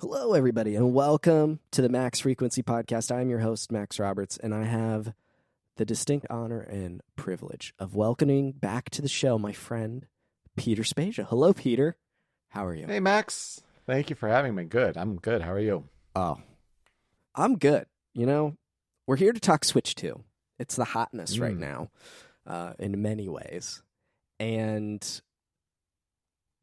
Hello, everybody, and welcome to the Max Frequency Podcast. I'm your host, Max Roberts, and I have the distinct honor and privilege of welcoming back to the show my friend, Peter Spezia. Hello, Peter. How are you? Hey, Max. Thank you for having me. Good. I'm good. How are you? Oh, I'm good. You know, we're here to talk Switch 2. It's the hotness right now in many ways. And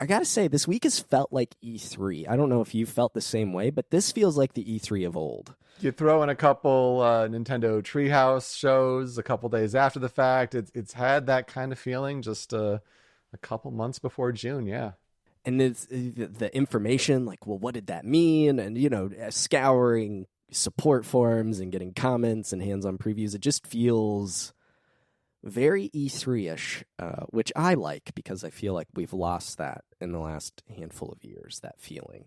I got to say, this week has felt like E3. I don't know if you felt the same way, but this feels like the E3 of old. You throw in a couple Nintendo Treehouse shows a couple days after the fact. It's had that kind of feeling just a couple months before June, yeah. And it's the information, like, well, what did that mean? And, you know, scouring support forums and getting comments and hands-on previews, it just feels very E3-ish, which I like because I feel like we've lost that in the last handful of years, that feeling.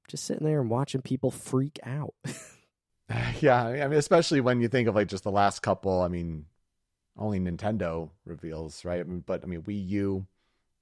Just sitting there and watching people freak out. Yeah, I mean, especially when you think of like just the last couple, I mean, only Nintendo reveals, right? But I mean, Wii U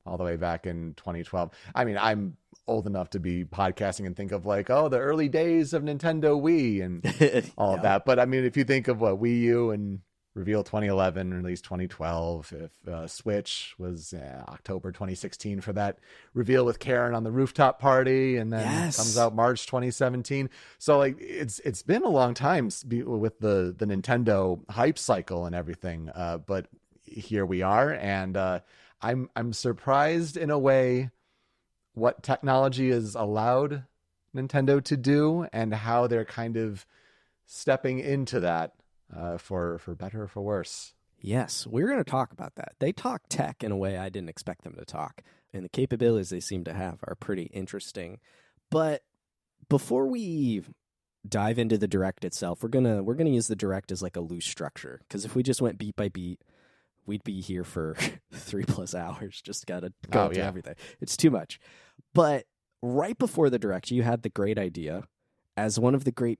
all the way back in 2012. I mean, I'm old enough to be podcasting and think of like, oh, the early days of Nintendo Wii and all of that. But I mean, if you think of what Wii U and reveal 2011, release 2012. If Switch was October 2016 for that reveal with Karen on the rooftop party, and then comes out March 2017. So like it's been a long time with the Nintendo hype cycle and everything. But here we are, and I'm surprised in a way what technology is allowed Nintendo to do and how they're kind of stepping into that. For better or for worse. Yes, we're going to talk about that. They talk tech in a way I didn't expect them to talk, and the capabilities they seem to have are pretty interesting. But before we dive into the Direct itself, we're gonna use the Direct as like a loose structure, because if we just went beat by beat, we'd be here for 3+ hours. Just gotta go through everything. It's too much. But right before the Direct, you had the great idea, as one of the great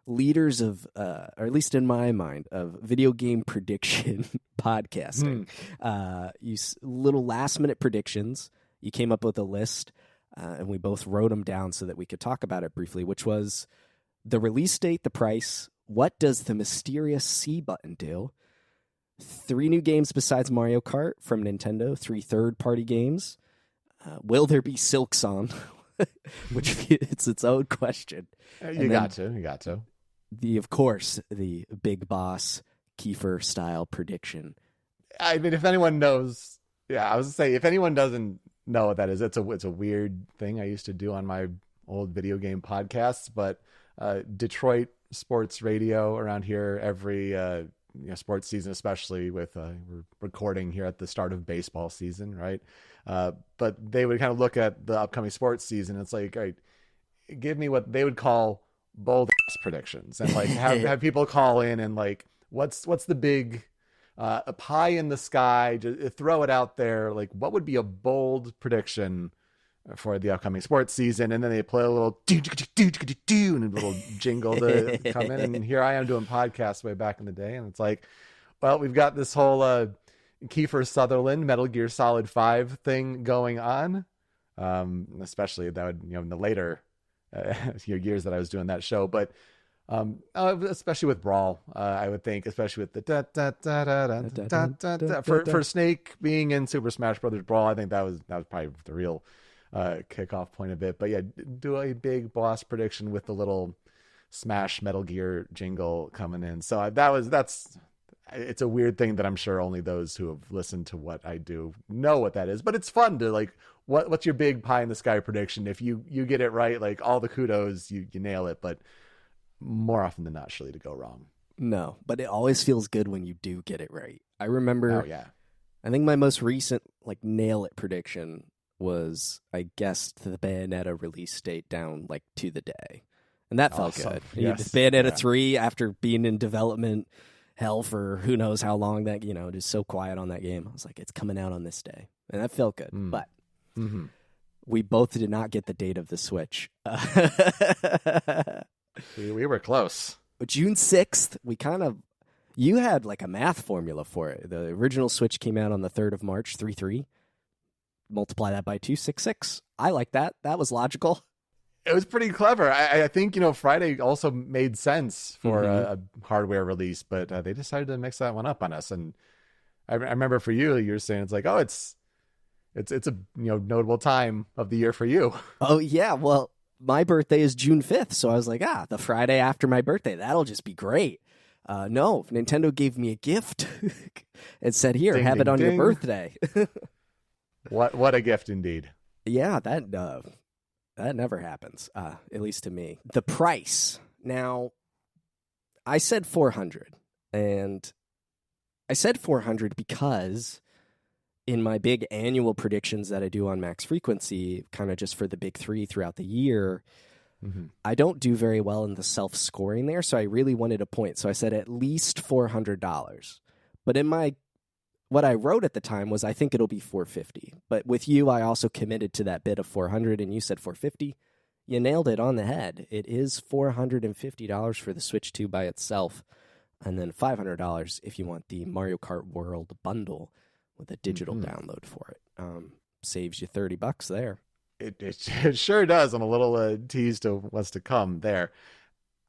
leaders of, or at least in my mind, of video game prediction podcasting. You little last minute predictions. You came up with a list, and we both wrote them down so that we could talk about it briefly, which was the release date, the price, what does the mysterious C button do, 3 new games besides Mario Kart from Nintendo, 3 third-party games, will there be Silksong, which it's its own question. You got to. Of course, the Big Boss Kiefer style prediction. I mean, if anyone knows, I was gonna say, if anyone doesn't know what that is, it's a weird thing I used to do on my old video game podcasts. But Detroit sports radio around here every sports season, especially with we're recording here at the start of baseball season, right? But they would kind of look at the upcoming sports season. It's like, all right, give me what they would call bold predictions, and like have people call in and like what's the big a pie in the sky, just throw it out there, like what would be a bold prediction for the upcoming sports season, and then they play a little and a little jingle to come in, and here I am doing podcasts way back in the day, and it's like, well, we've got this whole Kiefer Sutherland Metal Gear Solid 5 thing going on, especially that would, in the later years that I was doing that show, but especially with Brawl, I would think, especially with the for Snake being in Super Smash Brothers Brawl, I think that was probably the real kickoff point of it. But yeah, do a big boss prediction with the little Smash Metal Gear jingle coming in. So it's a weird thing that I'm sure only those who have listened to what I do know what that is. But it's fun to like, what's your big pie in the sky prediction? If you get it right, like all the kudos, you nail it. But more often than not, surely to go wrong. No, but it always feels good when you do get it right. I remember, I think my most recent like nail it prediction was I guessed the Bayonetta release date down like to the day. And that felt good. Yes. Bayonetta 3, after being in development hell for who knows how long, that, just so quiet on that game. I was like, it's coming out on this day. And that felt good. But we both did not get the date of the Switch. We were close. June 6th, you had like a math formula for it. The original Switch came out on the 3rd of March, 3/3. Multiply that by 2, 6/6. I like that. That was logical. It was pretty clever. I think, Friday also made sense for a hardware release, but they decided to mix that one up on us. And I remember for you, you're saying it's like, oh, it's a notable time of the year for you. Oh, yeah. Well, my birthday is June 5th. So I was like, the Friday after my birthday, that'll just be great. No, Nintendo gave me a gift and said, here, have it on your birthday. What a gift indeed. Yeah, that never happens, at least to me. The price. Now, I said $400, and I said $400 because in my big annual predictions that I do on Max Frequency, kind of just for the big three throughout the year, I don't do very well in the self-scoring there, so I really wanted a point. So I said at least $400. But what I wrote at the time was I think it'll be $450. But with you, I also committed to that bid of $400, and you said $450. You nailed it on the head. It is $450 for the Switch 2 by itself, and then $500 if you want the Mario Kart World bundle with a digital download for it. Saves you $30 there. It sure does. I'm a little teased to what's to come there.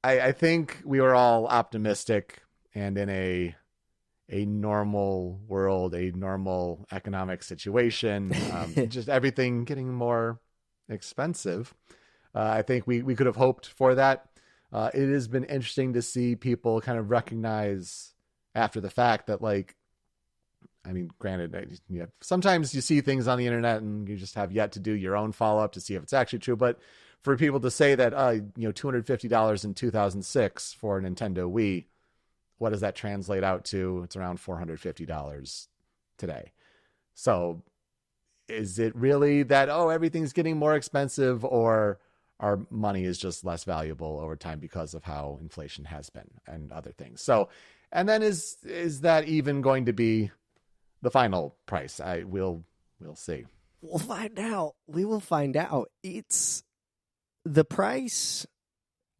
I think we were all optimistic, and in a normal world, a normal economic situation, just everything getting more expensive. I think we could have hoped for that. It has been interesting to see people kind of recognize after the fact that, like, I mean, granted, sometimes you see things on the internet and you just have yet to do your own follow-up to see if it's actually true. But for people to say that, $250 in 2006 for a Nintendo Wii, what does that translate out to? It's around $450 today. So is it really that, everything's getting more expensive, or our money is just less valuable over time because of how inflation has been and other things? So, and then is that even going to be the final price? We'll see. We'll find out. We will find out. It's the price.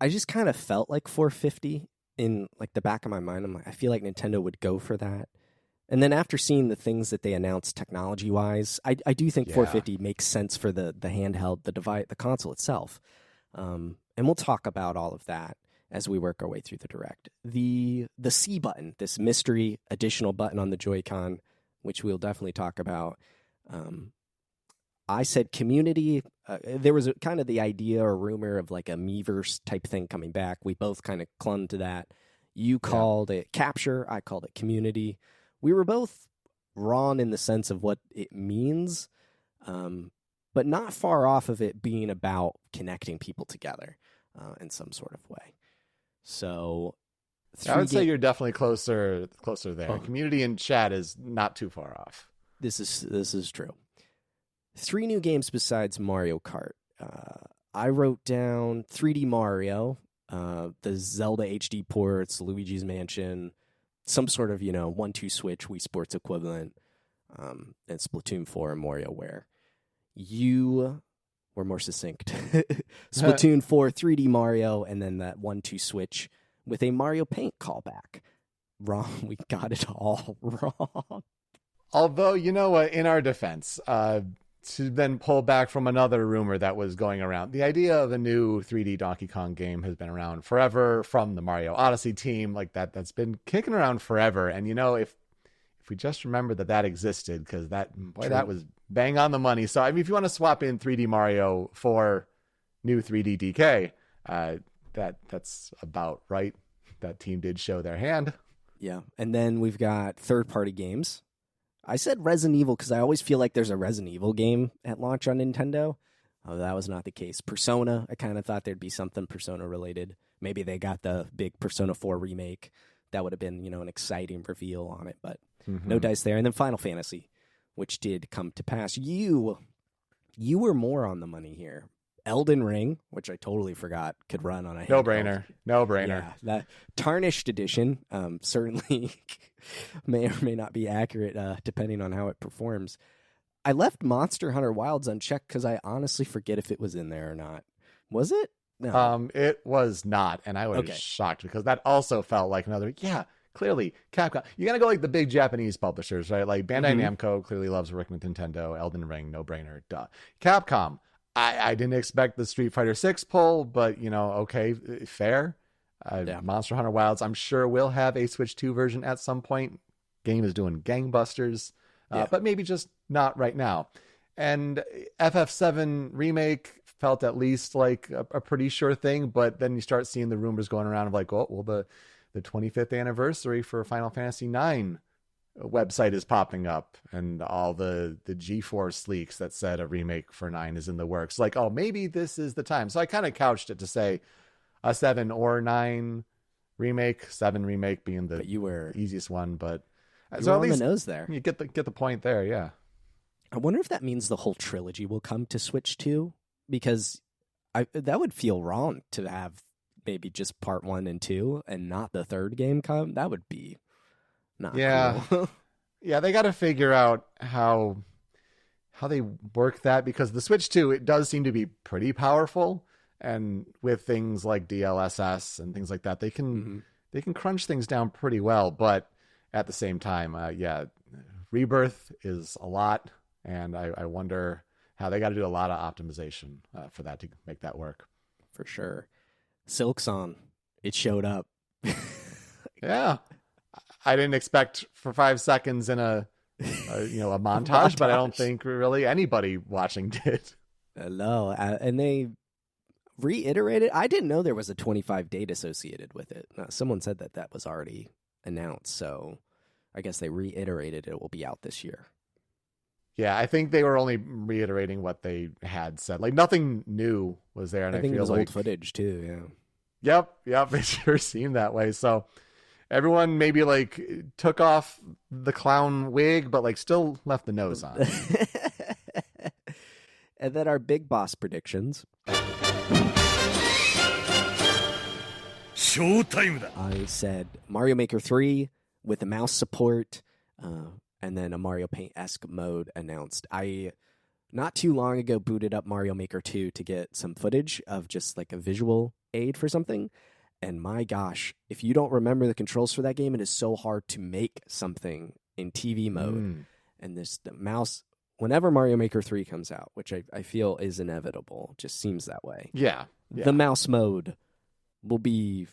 I just kind of felt like $450 in like the back of my mind. I'm like, I feel like Nintendo would go for that. And then after seeing the things that they announced technology wise, I do think $450 makes sense for the handheld, the device, the console itself. And we'll talk about all of that as we work our way through the Direct. The C button, this mystery additional button on the Joy-Con, which we'll definitely talk about. I said community. There was kind of the idea or rumor of like a Miiverse type thing coming back. We both kind of clung to that. You called it capture. I called it community. We were both wrong in the sense of what it means, but not far off of it being about connecting people together in some sort of way. So I would say you're definitely closer there. Oh. Community and chat is not too far off. This is true. 3 new games besides Mario Kart. I wrote down 3D Mario, the Zelda HD ports, Luigi's Mansion, some sort of 1-2 Switch Wii Sports equivalent, and Splatoon 4 and WarioWare. You were more succinct. Splatoon 4, 3D Mario, and then that 1-2 Switch with a Mario Paint callback. Wrong. We got it all wrong. Although, in our defense, to then pull back from another rumor that was going around, the idea of a new 3D Donkey Kong game has been around forever from the Mario Odyssey team. Like that's been kicking around forever. And, if we just remember that existed, because that was bang on the money. So, I mean, if you want to swap in 3D Mario for new 3D DK, that's about right. That team did show their hand. Yeah. And then we've got third-party games. I said Resident Evil because I always feel like there's a Resident Evil game at launch on Nintendo. Oh, that was not the case. Persona, I kind of thought there'd be something Persona-related. Maybe they got the big Persona 4 remake. That would have been, an exciting reveal on it, but no dice there. And then Final Fantasy, which did come to pass. You were more on the money here. Elden Ring, which I totally forgot could run on a handheld. No brainer. Yeah, that tarnished edition certainly may or may not be accurate depending on how it performs. I left Monster Hunter Wilds unchecked because I honestly forget if it was in there or not. Was it? No. It was not, and I was shocked because that also felt like another. Yeah, clearly Capcom. You gotta go like the big Japanese publishers, right? Like Bandai Namco clearly loves working with Nintendo. Elden Ring, no brainer. Duh. Capcom. I didn't expect the Street Fighter 6 pull, but okay, fair. Monster Hunter Wilds, I'm sure will have a Switch 2 version at some point. Game is doing gangbusters, but maybe just not right now. And FF7 remake felt at least like a pretty sure thing, but then you start seeing the rumors going around of like, oh, well, the 25th anniversary for Final Fantasy IX website is popping up, and all the GeForce leaks that said a remake for 9 is in the works. Like, oh, maybe this is the time. So I kind of couched it to say a 7 or 9 remake, 7 remake being the easiest one, but so at least the nose there. You get the point there, yeah. I wonder if that means the whole trilogy will come to Switch 2, because that would feel wrong to have maybe just part 1 and 2 and not the third game come. That would be not cool. Yeah, they got to figure out how they work that, because the Switch 2, it does seem to be pretty powerful, and with things like DLSS and things like that, they can crunch things down pretty well, but at the same time, Rebirth is a lot. And I wonder how they got to do a lot of optimization for that to make that work. For sure. Silksong, it showed up. Yeah. I didn't expect for 5 seconds in a montage, but I don't think really anybody watching did. No. And they reiterated. I didn't know there was a 25 date associated with it. Someone said that was already announced. So I guess they reiterated it will be out this year. Yeah, I think they were only reiterating what they had said. Like, nothing new was there. And I think feel it was like old footage too, yeah. Yep, it sure seemed that way. So everyone maybe like took off the clown wig, but like still left the nose on. And then our big boss predictions. Showtime. I said Mario Maker 3 with the mouse support, and then a Mario Paint-esque mode announced. I, not too long ago, booted up Mario Maker 2 to get some footage of just like a visual aid for something. And my gosh, if you don't remember the controls for that game, it is so hard to make something in TV mode. And the mouse, whenever Mario Maker 3 comes out, which I feel is inevitable, just seems that way. Yeah. The mouse mode will be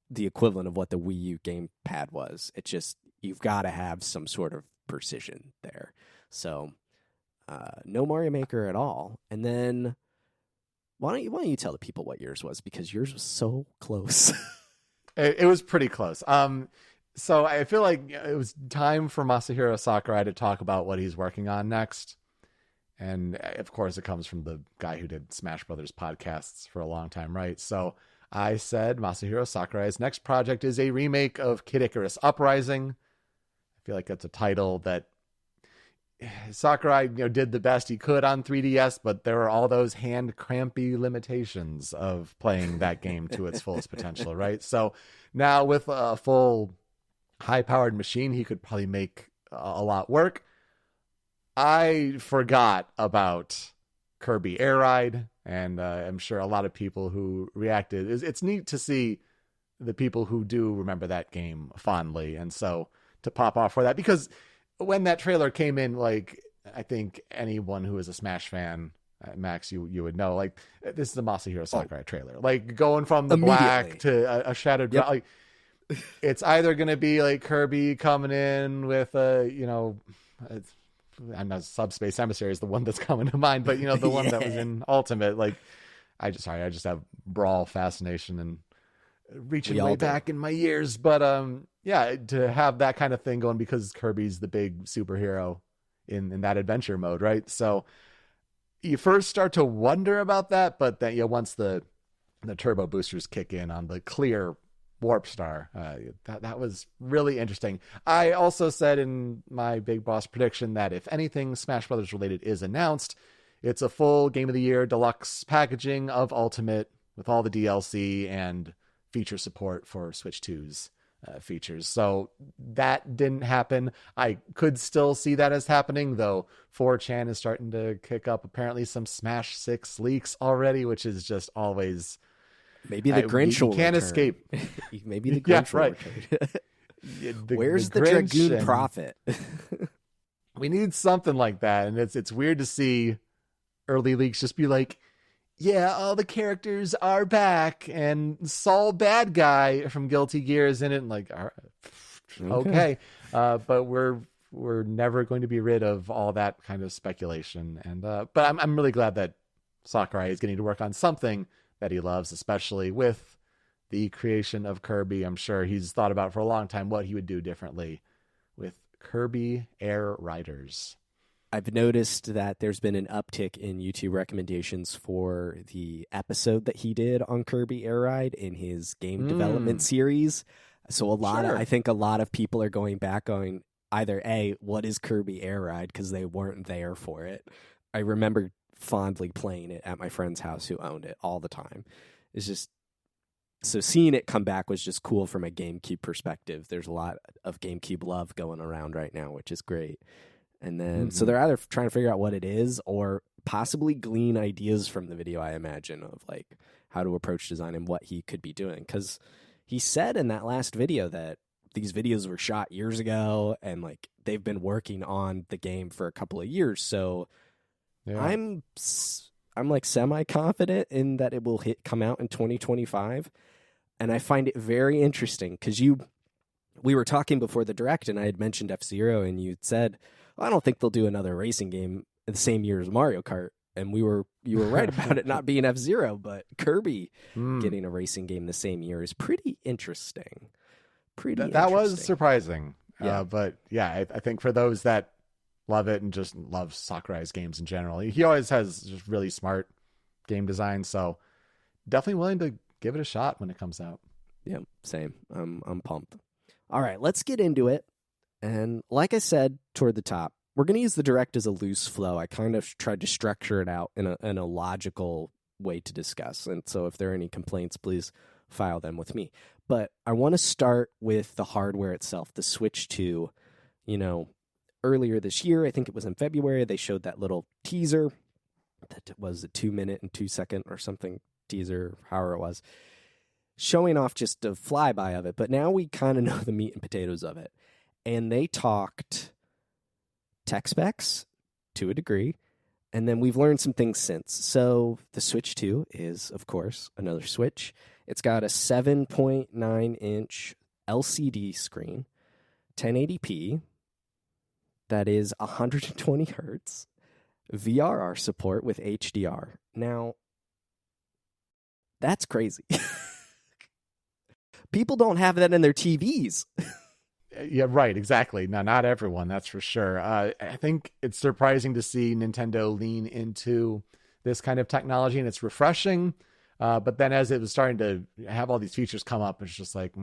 the equivalent of what the Wii U gamepad was. It's just, you've got to have some sort of precision there. So no Mario Maker at all. And then why don't you tell the people what yours was, because yours was so close. It was pretty close. So I feel like it was time for Masahiro Sakurai to talk about what he's working on next. And of course it comes from the guy who did Smash Brothers podcasts for a long time, right? So I said Masahiro Sakurai's next project is a remake of Kid Icarus Uprising. I feel like that's a title that Sakurai, did the best he could on 3DS, but there are all those hand crampy limitations of playing that game to its fullest potential, right? So now with a full high-powered machine, he could probably make a lot work. I forgot about Kirby Air Ride, and I'm sure a lot of people who reacted. It's neat to see the people who do remember that game fondly, and so to pop off for that, because when that trailer came in, like, I think anyone who is a Smash fan, Max, you would know, like, this is the Masahiro Sakurai trailer. Like, going from the black to a shadowed, like, it's either going to be like Kirby coming in with I'm not, Subspace Emissary is the one that's coming to mind, but the one that was in Ultimate. Like, I just have Brawl fascination and reaching way back in my years, but to have that kind of thing going, because Kirby's the big superhero in that adventure mode, right? So you first start to wonder about that, but then once the turbo boosters kick in on the clear Warp Star, that was really interesting. I also said in my Big Boss prediction that if anything Smash Brothers related is announced, it's a full Game of the Year deluxe packaging of Ultimate with all the DLC and feature support for Switch 2's features. So that didn't happen. I could still see that as happening, though 4chan is starting to kick up apparently some Smash 6 leaks already, which is just always... Maybe the Grinch will can't return. escape. Maybe the Grinch will return. Where's the Dragoon Prophet? We need something like that, and it's weird to see early leaks just be like, yeah, all the characters are back, and Saul Bad Guy from Guilty Gear is in it. And like, all right, okay, but we're never going to be rid of all that kind of speculation. And but I'm really glad that Sakurai is getting to work on something that he loves, especially with the creation of Kirby. I'm sure he's thought about for a long time what he would do differently with Kirby Air Riders. I've noticed that there's been an uptick in YouTube recommendations for the episode that he did on Kirby Air Ride in his game development series. So I think a lot of people are going back going either A, what is Kirby Air Ride? Because they weren't there for it. I remember fondly playing it at my friend's house who owned it all the time. It's just, so seeing it come back was just cool from a GameCube perspective. There's a lot of GameCube love going around right now, which is great. And then, so they're either trying to figure out what it is or possibly glean ideas from the video, I imagine, of like how to approach design and what he could be doing. Because he said in that last video that these videos were shot years ago and like they've been working on the game for a couple of years. So yeah. I'm like semi-confident in that it will come out in 2025. And I find it very interesting because we were talking before the Direct and I had mentioned F-Zero and you said, well, I don't think they'll do another racing game the same year as Mario Kart. And you were right about it not being F-Zero, but Kirby getting a racing game the same year is pretty interesting. That was surprising. Yeah. But yeah, I think for those that love it and just love Sakurai's games in general, he always has just really smart game design. So definitely willing to give it a shot when it comes out. Yeah, same. I'm pumped. All right, let's get into it. And like I said toward the top, we're going to use the Direct as a loose flow. I kind of tried to structure it out in a logical way to discuss. And so if there are any complaints, please file them with me. But I want to start with the hardware itself, the Switch 2. Earlier this year, I think it was in February, they showed that little teaser that was a 2-minute and 2-second or something teaser, however it was, showing off just a flyby of it. But now we kind of know the meat and potatoes of it. And they talked tech specs to a degree, and then we've learned some things since. So the Switch 2 is, of course, another Switch. It's got a 7.9-inch LCD screen, 1080p, that is 120 hertz, VRR support with HDR. Now, that's crazy. People don't have that in their TVs. Yeah, right. Exactly. No, not everyone. That's for sure. I think it's surprising to see Nintendo lean into this kind of technology, and it's refreshing. But then as it was starting to have all these features come up, it's just like,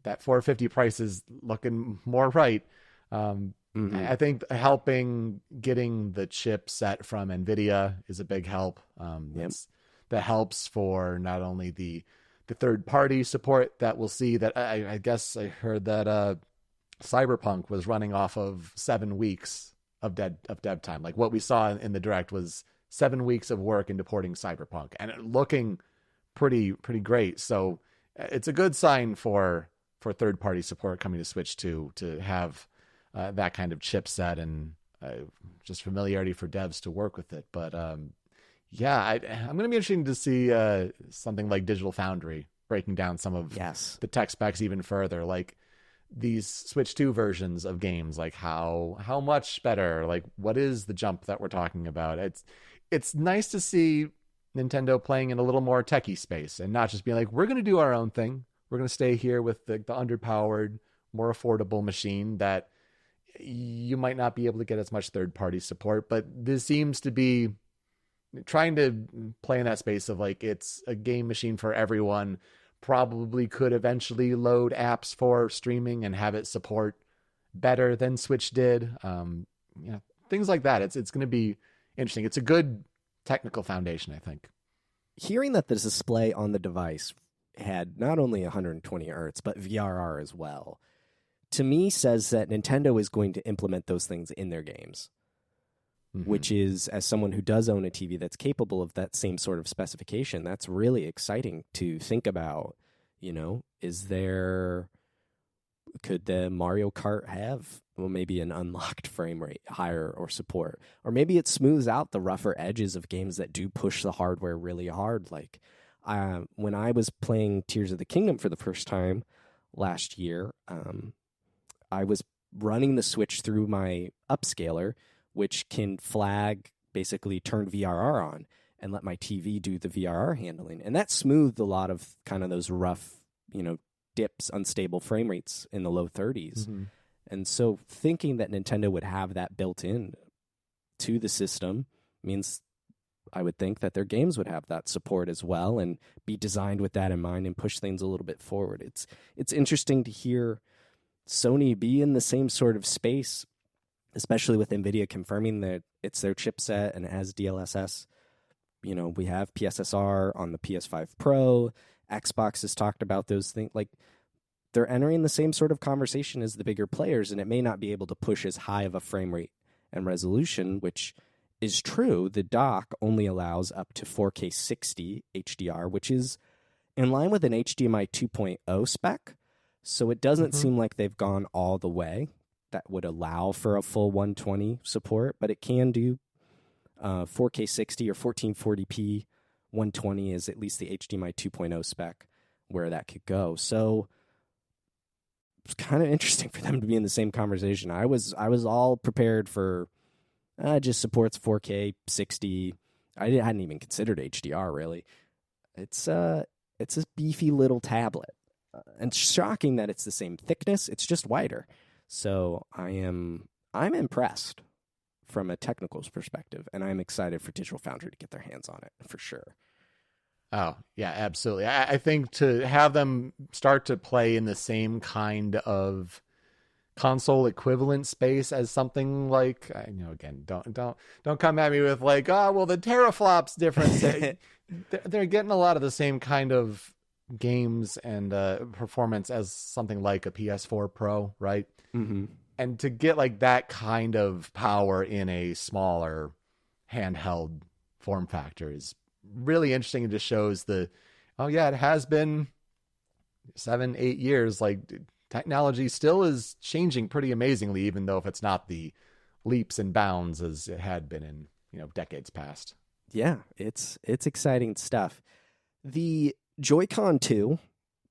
that $450 price is looking more right. I think helping getting the chipset from NVIDIA is a big help. That helps for not only the third-party support that we'll see. That I guess I heard that Cyberpunk was running off of 7 weeks of dev time. Like what we saw in the Direct was 7 weeks of work into porting Cyberpunk, and it looking pretty great. So it's a good sign for third-party support coming to Switch 2 to have that kind of chipset and just familiarity for devs to work with it. But yeah, I'm going to be interested to see something like Digital Foundry breaking down some of the tech specs even further, like these Switch 2 versions of games, like how much better, like what is the jump that we're talking about? It's nice to see Nintendo playing in a little more techie space and not just being like, we're going to do our own thing. We're going to stay here with the underpowered, more affordable machine that you might not be able to get as much third-party support. But this seems to be trying to play in that space of like, it's a game machine for everyone, probably could eventually load apps for streaming and have it support better than Switch did. Things like that. It's going to be interesting. It's a good technical foundation, I think. Hearing that the display on the device had not only 120 hertz, but VRR as well, to me says that Nintendo is going to implement those things in their games. Which is, as someone who does own a TV that's capable of that same sort of specification, that's really exciting to think about. Is there could the Mario Kart have, well, maybe an unlocked frame rate higher or support? Or maybe it smooths out the rougher edges of games that do push the hardware really hard. Like when I was playing Tears of the Kingdom for the first time last year, I was running the Switch through my upscaler, which can flag, basically turn VRR on and let my TV do the VRR handling. And that smoothed a lot of kind of those rough, dips, unstable frame rates in the low 30s. Mm-hmm. And so thinking that Nintendo would have that built in to the system means I would think that their games would have that support as well and be designed with that in mind and push things a little bit forward. It's interesting to hear Sony be in the same sort of space, especially with NVIDIA confirming that it's their chipset and it has DLSS. We have PSSR on the PS5 Pro. Xbox has talked about those things. Like, they're entering the same sort of conversation as the bigger players, and it may not be able to push as high of a frame rate and resolution, which is true. The dock only allows up to 4K 60 HDR, which is in line with an HDMI 2.0 spec. So it doesn't seem like they've gone all the way. That would allow for a full 120 support, but it can do 4K 60 or 1440p 120 is at least the HDMI 2.0 spec where that could go. So it's kind of interesting for them to be in the same conversation. I was all prepared for just supports 4K 60. I hadn't even considered HDR really. It's a beefy little tablet, and it's shocking that it's the same thickness. It's just wider. So I'm impressed from a technical perspective, and I'm excited for Digital Foundry to get their hands on it for sure. Oh, yeah, absolutely. I think to have them start to play in the same kind of console equivalent space as something like, again, don't come at me with like, well, the teraflops difference. They're getting a lot of the same kind of games and performance as something like a PS4 Pro, right? Mm-hmm. And to get like that kind of power in a smaller handheld form factor is really interesting. It just shows it has been 7-8 years. Like, technology still is changing pretty amazingly, even though if it's not the leaps and bounds as it had been in decades past. Yeah, it's exciting stuff. The Joy-Con 2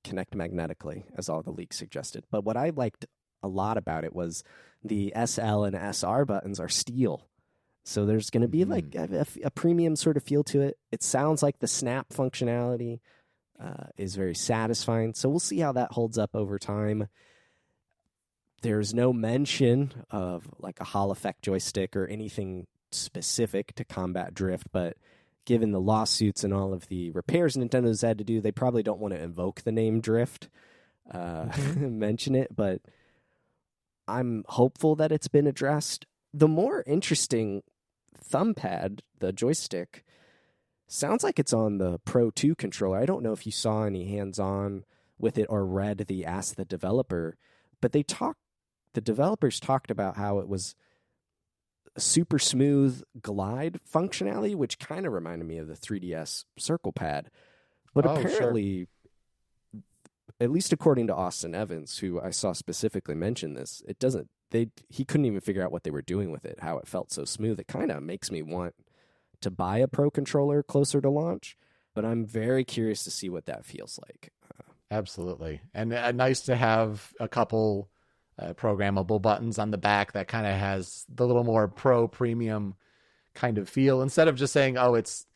connect magnetically, as all the leaks suggested. But what I liked a lot about it was the SL and SR buttons are steel. So there's going to be like a premium sort of feel to it. It sounds like the snap functionality is very satisfying. So we'll see how that holds up over time. There's no mention of like a Hall effect joystick or anything specific to combat drift, but given the lawsuits and all of the repairs Nintendo's had to do, they probably don't want to invoke the name drift, mention it, but I'm hopeful that it's been addressed. The more interesting thumb pad, the joystick, sounds like it's on the Pro 2 controller. I don't know if you saw any hands-on with it or read the Ask the Developer, but the developers talked about how it was a super smooth glide functionality, which kind of reminded me of the 3DS Circle Pad. But apparently, at least according to Austin Evans, who I saw specifically mention this, it doesn't. He couldn't even figure out what they were doing with it, how it felt so smooth. It kind of makes me want to buy a Pro controller closer to launch, but I'm very curious to see what that feels like. Absolutely. And nice to have a couple programmable buttons on the back that kind of has the little more Pro premium kind of feel, instead of just saying, it's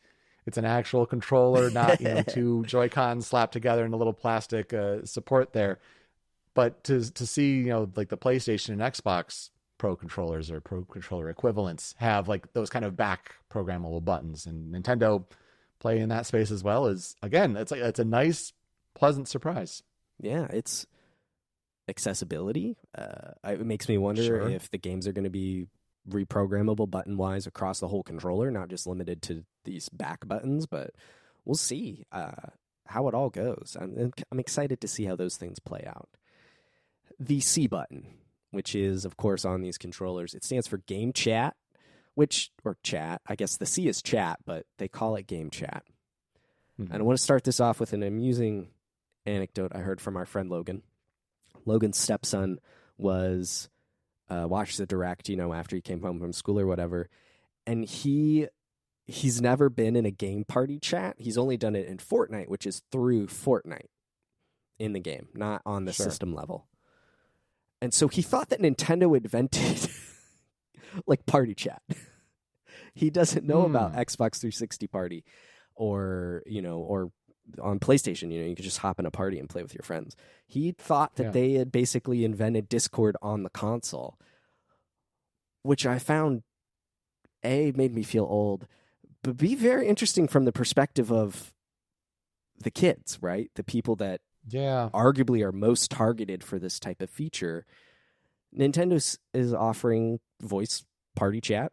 an actual controller, not two Joy-Cons slapped together in a little plastic support there. But to see, like the PlayStation and Xbox Pro controllers or Pro controller equivalents have like those kind of back programmable buttons, and Nintendo play in that space as well, is, again, it's a nice, pleasant surprise. Yeah, it's accessibility. It makes me wonder if the games are going to be reprogrammable button-wise across the whole controller, not just limited to these back buttons, but we'll see how it all goes. I'm excited to see how those things play out. The C button, which is, of course, on these controllers, it stands for Game Chat, or chat. I guess the C is chat, but they call it Game Chat. Mm-hmm. And I want to start this off with an amusing anecdote I heard from our friend Logan. Logan's stepson was watched the direct, after he came home from school or whatever, and he's never been in a game party chat. He's only done it in Fortnite, which is through Fortnite in the game, not on the system level. And so he thought that Nintendo invented like party chat. He doesn't know about Xbox 360 party or on PlayStation, you can just hop in a party and play with your friends. He thought that they had basically invented Discord on the console, which I found made me feel old, but be very interesting from the perspective of the kids, right? The people that arguably are most targeted for this type of feature. Nintendo is offering voice party chat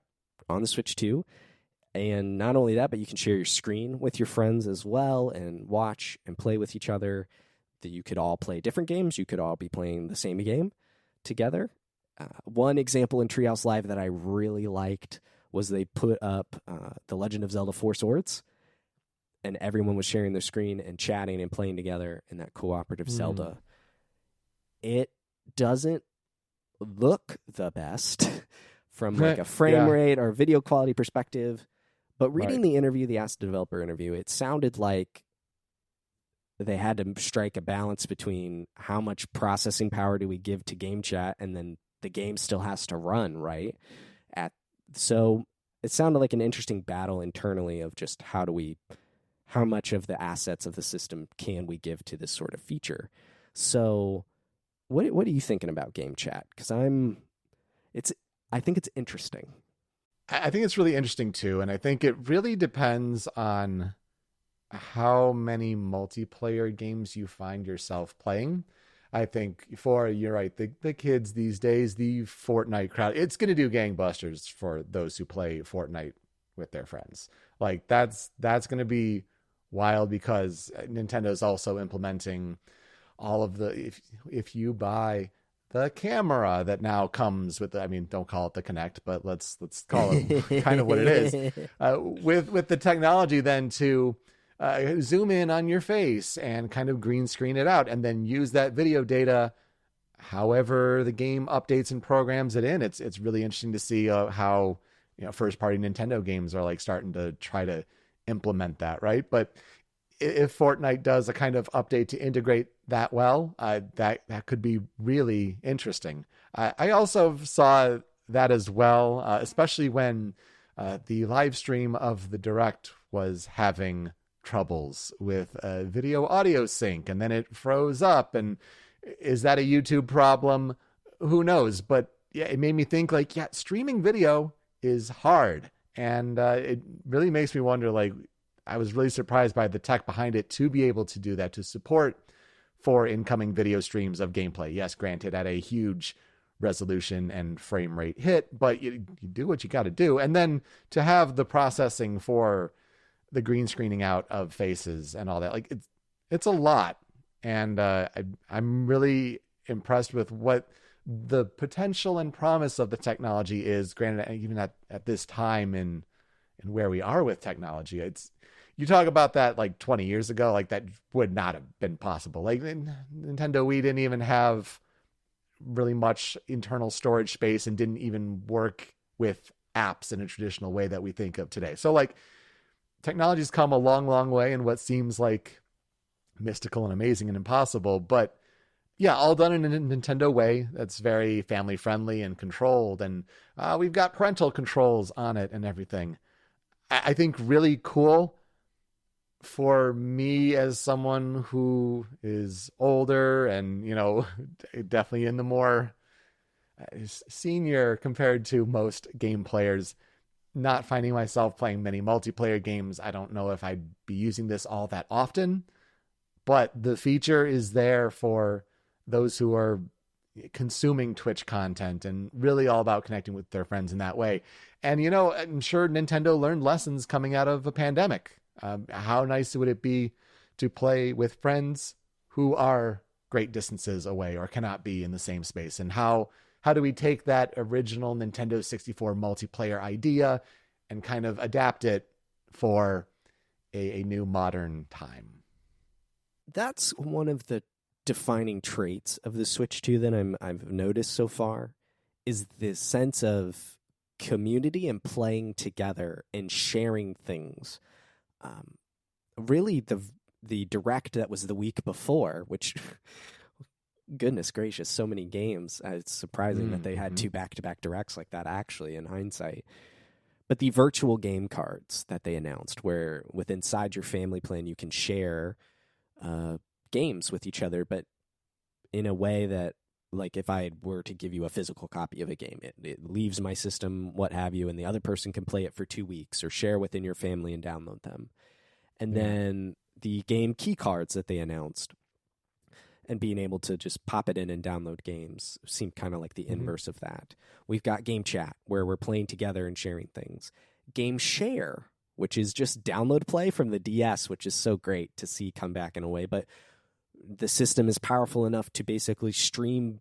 on the Switch too. And not only that, but you can share your screen with your friends as well and watch and play with each other. That you could all play different games. You could all be playing the same game together. One example in Treehouse Live that I really liked was they put up The Legend of Zelda 4 Swords, and everyone was sharing their screen and chatting and playing together in that cooperative Zelda. It doesn't look the best from like a frame rate or video quality perspective. But reading the interview, the Ask the Developer interview, it sounded like they had to strike a balance between how much processing power do we give to game chat, and then the game still has to run, right? So it sounded like an interesting battle internally of just how much of the assets of the system can we give to this sort of feature. So what are you thinking about game chat? Because I think it's interesting. I think it's really interesting too, and I think it really depends on how many multiplayer games you find yourself playing. I think you're right, the kids these days, the Fortnite crowd, it's going to do gangbusters for those who play Fortnite with their friends. Like that's going to be wild because Nintendo is also implementing all of the if you buy the camera that now comes with don't call it the Kinect, but let's call it kind of what it is, with the technology then to zoom in on your face and kind of green screen it out and then use that video data however the game updates and programs it in. It's really interesting to see how first party Nintendo games are like starting to try to implement that, right? But if Fortnite does a kind of update to integrate that well, that could be really interesting. I also saw that as well, especially when the live stream of the Direct was having troubles with video audio sync, and then it froze up. And is that a YouTube problem? Who knows? But yeah, it made me think streaming video is hard. And it really makes me wonder, I was really surprised by the tech behind it to be able to do that, to support 4 incoming video streams of gameplay. Yes, granted, at a huge resolution and frame rate hit, but you do what you got to do. And then to have the processing for the green screening out of faces and all that, it's a lot. And I'm really impressed with what the potential and promise of the technology is, granted, even at this time in where we are with technology. You talk about that 20 years ago, that would not have been possible. Nintendo, we didn't even have really much internal storage space and didn't even work with apps in a traditional way that we think of today. So technology's come a long, long way in what seems like mystical and amazing and impossible. But yeah, all done in a Nintendo way that's very family friendly and controlled. And we've got parental controls on it and everything. I think really cool. For me, as someone who is older and, definitely in the more senior compared to most game players, not finding myself playing many multiplayer games, I don't know if I'd be using this all that often, but the feature is there for those who are consuming Twitch content and really all about connecting with their friends in that way. And, I'm sure Nintendo learned lessons coming out of a pandemic. How nice would it be to play with friends who are great distances away or cannot be in the same space? And how do we take that original Nintendo 64 multiplayer idea and kind of adapt it for a new modern time? That's one of the defining traits of the Switch 2 that I've noticed so far is this sense of community and playing together and sharing things. Really, the direct that was the week before, which goodness gracious, so many games. It's surprising that they had 2 back-to-back directs like that, actually, in hindsight. But the virtual game cards that they announced, where with inside your family plan you can share games with each other, but in a way that, like, if I were to give you a physical copy of a game, it leaves my system, what have you, and the other person can play it for 2 weeks or share within your family and download them. And then the game key cards that they announced and being able to just pop it in and download games seemed kind of like the inverse of that. We've got Game Chat, where we're playing together and sharing things. Game Share, which is just download play from the DS, which is so great to see come back in a way. But the system is powerful enough to basically stream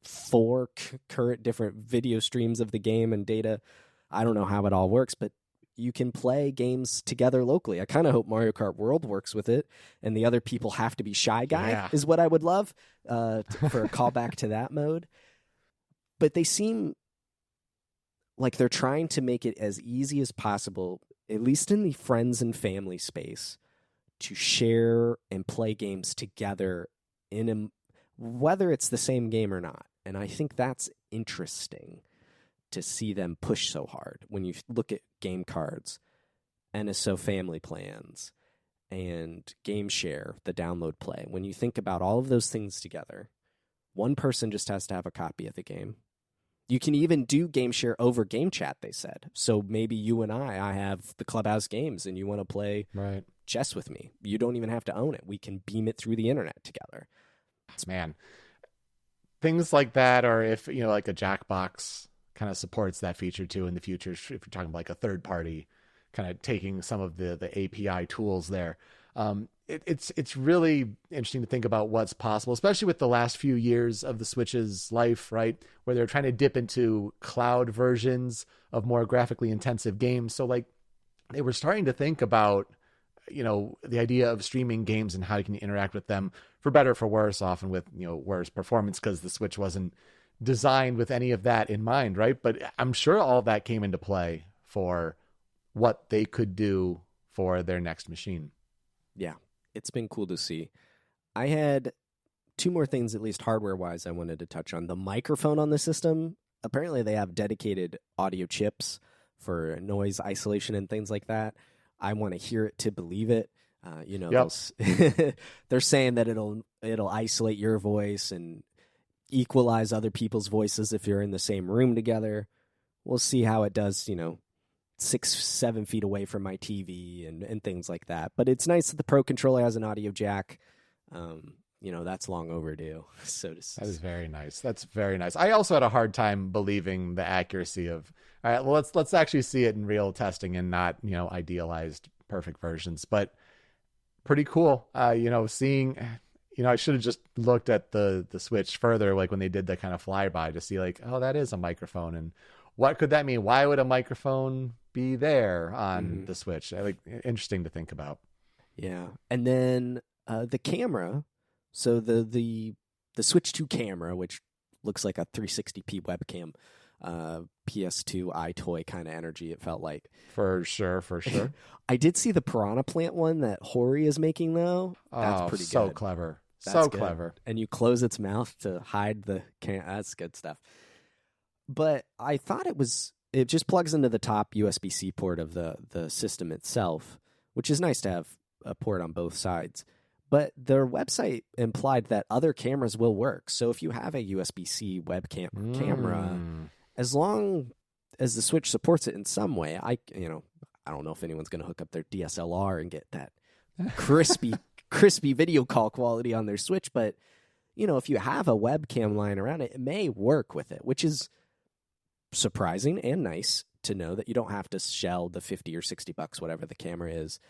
4 current different video streams of the game and data. I don't know how it all works, but you can play games together locally. I kind of hope Mario Kart World works with it, and the other people have to be Shy Guy is what I would love for a callback to that mode. But they seem like they're trying to make it as easy as possible, at least in the friends and family space, to share and play games together whether it's the same game or not. And I think that's interesting to see them push so hard when you look at game cards, NSO family plans, and Game Share, the download play. When you think about all of those things together, one person just has to have a copy of the game. You can even do Game Share over Game Chat, they said. So maybe you and I have the Clubhouse games and you want to play chess with me. You don't even have to own it. We can beam it through the internet together. Man, things like that, or if, like a Jackbox kind of supports that feature too in the future, if you're talking about like a third party kind of taking some of the API tools there. It's really interesting to think about what's possible, especially with the last few years of the Switch's life, right? Where they're trying to dip into cloud versions of more graphically intensive games. So like they were starting to think about, the idea of streaming games and how you can interact with them for better or for worse, often with, worse performance because the Switch wasn't designed with any of that in mind, right? But I'm sure all of that came into play for what they could do for their next machine. Yeah, it's been cool to see. I had 2 more things, at least hardware-wise, I wanted to touch on. The microphone on the system, apparently they have dedicated audio chips for noise isolation and things like that. I want to hear it to believe it. They're saying that it'll isolate your voice and equalize other people's voices if you're in the same room together. We'll see how it does, 6-7 feet away from my TV and things like that. But it's nice that the Pro Controller has an audio jack. That's long overdue. So that is very nice. That's very nice. I also had a hard time believing the accuracy of, all right, well, let's actually see it in real testing and not, idealized perfect versions, but pretty cool. Seeing, I should have just looked at the Switch further, like when they did the kind of flyby to see like, oh, that is a microphone. And what could that mean? Why would a microphone be there on the Switch? Interesting to think about. Yeah. And then the camera. So the Switch 2 camera, which looks like a 360p webcam, PS2 iToy kind of energy, it felt like. For sure. I did see the Piranha Plant one that Hori is making, though. That's pretty good. So clever. That's good. Clever. And you close its mouth to hide the that's good stuff. But I thought it just plugs into the top USB-C port of the system itself, which is nice to have a port on both sides. But their website implied that other cameras will work. So if you have a USB-C webcam camera, as long as the Switch supports it in some way, I don't know if anyone's going to hook up their DSLR and get that crispy video call quality on their Switch. But, if you have a webcam lying around it may work with it, which is surprising and nice to know that you don't have to shell the $50 or $60, whatever the camera is,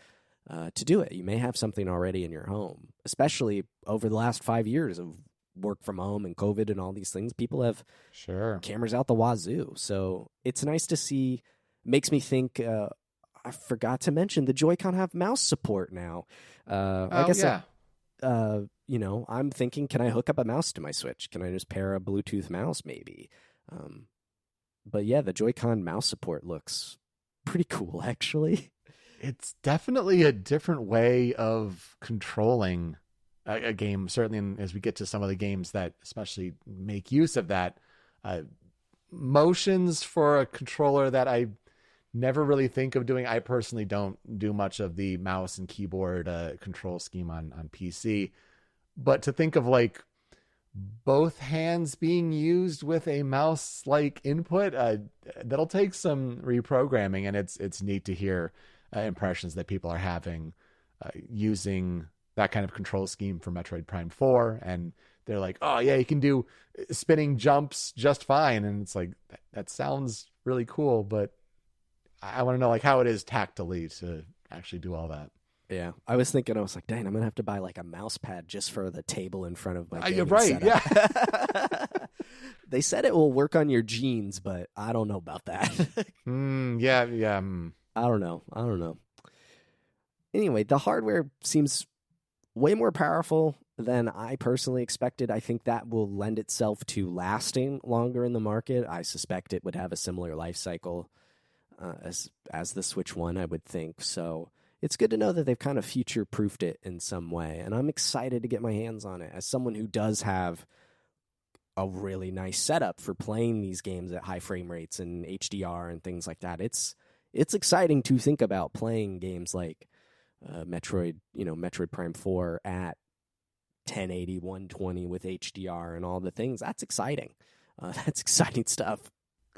to do it. You may have something already in your home, especially over the last 5 years of work from home and COVID and all these things. People have cameras out the wazoo. So it's nice to see. Makes me think, I forgot to mention the Joy-Con have mouse support now. I guess I'm thinking, can I hook up a mouse to my Switch? Can I just pair a Bluetooth mouse maybe? But yeah, the Joy-Con mouse support looks pretty cool, actually. It's definitely a different way of controlling a game, certainly as we get to some of the games that especially make use of that. Motions for a controller that I never really think of doing. I personally don't do much of the mouse and keyboard control scheme on PC. But to think of like both hands being used with a mouse-like input, that'll take some reprogramming, and it's neat to hear impressions that people are having using that kind of control scheme for Metroid Prime 4, and they're like, oh yeah, you can do spinning jumps just fine, and it's like, that sounds really cool, but I want to know like how it is tactily to actually do all that. Yeah, I was thinking, I was like, dang, I'm going to have to buy like a mouse pad just for the table in front of my gaming You're right, setup. yeah. They said it will work on your jeans, but I don't know about that. Yeah. I don't know. Anyway, the hardware seems way more powerful than I personally expected. I think that will lend itself to lasting longer in the market. I suspect it would have a similar life cycle as the Switch 1, I would think. So it's good to know that they've kind of future-proofed it in some way, and I'm excited to get my hands on it. As someone who does have a really nice setup for playing these games at high frame rates and HDR and things like that, it's exciting to think about playing games like Metroid Prime 4 at 1080, 120 with HDR and all the things. That's exciting. That's exciting stuff.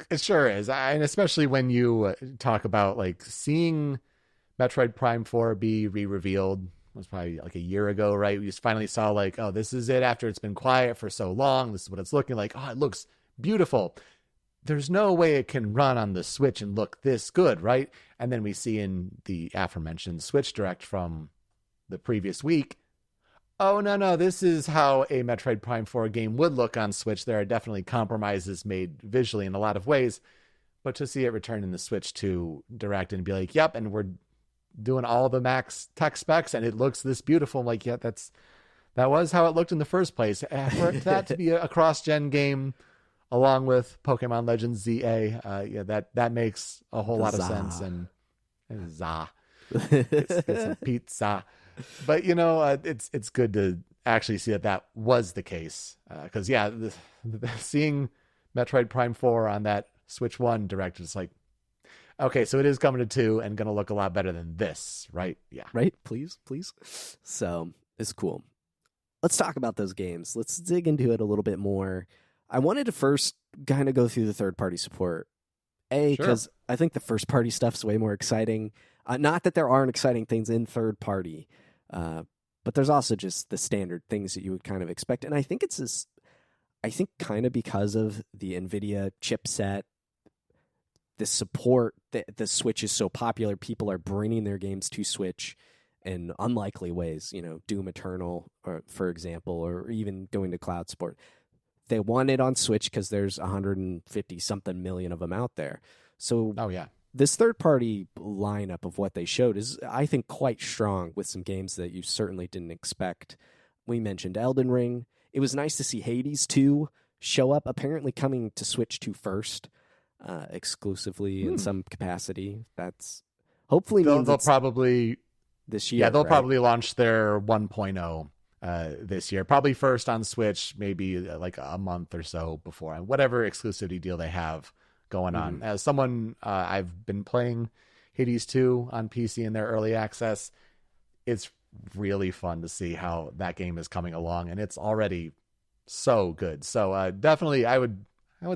It sure is. And especially when you talk about like seeing Metroid Prime 4 be re-revealed, it was probably like a year ago, right? We just finally saw like, oh, this is it after it's been quiet for so long. This is what it's looking like. Oh, it looks beautiful. There's no way it can run on the Switch and look this good, right? And then we see in the aforementioned Switch Direct from the previous week, oh, no, this is how a Metroid Prime 4 game would look on Switch. There are definitely compromises made visually in a lot of ways, but to see it return in the Switch to Direct and be like, yep, and we're doing all the max tech specs and it looks this beautiful. I'm like, yeah, that was how it looked in the first place. For that to be a cross-gen game along with Pokemon Legends ZA, that makes a whole lot of sense. And za, get some pizza. But it's good to actually see that was the case, because seeing Metroid Prime 4 on that Switch 1 Direct is like, okay, so it is coming to 2 and going to look a lot better than this, right? Yeah. Right? Please. So it's cool. Let's talk about those games. Let's dig into it a little bit more. I wanted to first kind of go through the third-party support. Because I think the first-party stuff's way more exciting. Not that there aren't exciting things in third-party, but there's also just the standard things that you would kind of expect. And I think kind of because of the NVIDIA chipset, the support, the Switch is so popular, people are bringing their games to Switch in unlikely ways, Doom Eternal, for example, or even going to cloud support. They want it on Switch because there's 150-something million of them out there. So this third-party lineup of what they showed is, I think, quite strong with some games that you certainly didn't expect. We mentioned Elden Ring. It was nice to see Hades 2 show up, apparently coming to Switch 2 first, exclusively in some capacity. That's hopefully means they'll probably this year. Yeah, they'll right? probably launch their 1.0 this year, probably first on Switch, maybe like a month or so before, whatever exclusivity deal they have going on. As someone, I've been playing Hades 2 on PC in their early access. It's really fun to see how that game is coming along, and it's already so good. So definitely I would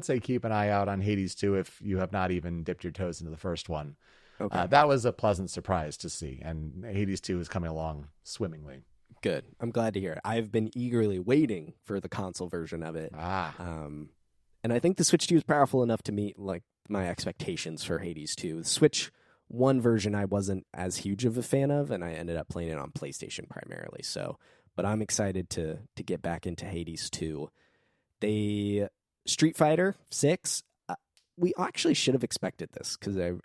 say keep an eye out on Hades 2 if you have not even dipped your toes into the first one. Okay. That was a pleasant surprise to see, and Hades 2 is coming along swimmingly. Good. I'm glad to hear it. I've been eagerly waiting for the console version of it. And I think the Switch 2 is powerful enough to meet like my expectations for Hades 2. The Switch 1 version I wasn't as huge of a fan of, and I ended up playing it on PlayStation primarily. So, but I'm excited to get back into Hades 2. Street Fighter 6, we actually should have expected this because the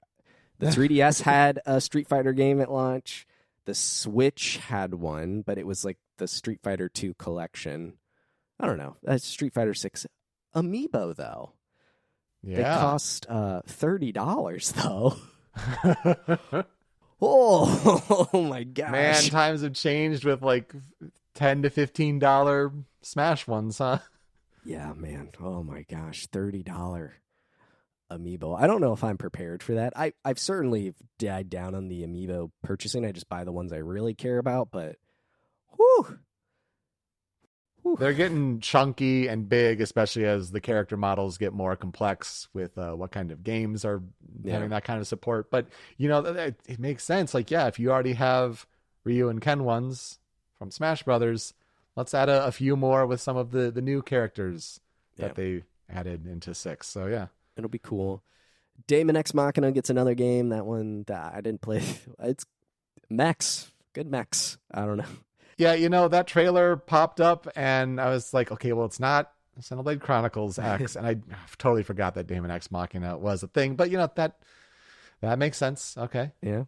3DS had a Street Fighter game at launch. The Switch had one, but it was like the Street Fighter 2 collection. I don't know. That's Street Fighter 6 amiibo, though. Yeah. They cost $30, though. Oh my gosh. Man, times have changed with like $10 to $15 Smash ones, huh? Yeah, man. Oh my gosh. $30 amiibo. I don't know if I'm prepared for that. I've certainly died down on the amiibo purchasing. I just buy the ones I really care about, but whew. They're getting chunky and big, especially as the character models get more complex with what kind of games are having that kind of support. But, it makes sense. Like, yeah, if you already have Ryu and Ken ones from Smash Brothers, let's add a few more with some of the new characters that they added into 6. So, yeah. It'll be cool. Daemon X Machina gets another game. That one I didn't play. It's mechs. Good mechs. I don't know. Yeah, that trailer popped up, and I was like, okay, well, it's not Xenoblade Chronicles X, and I totally forgot that Daemon X Machina was a thing. But, that makes sense. Okay. Yeah.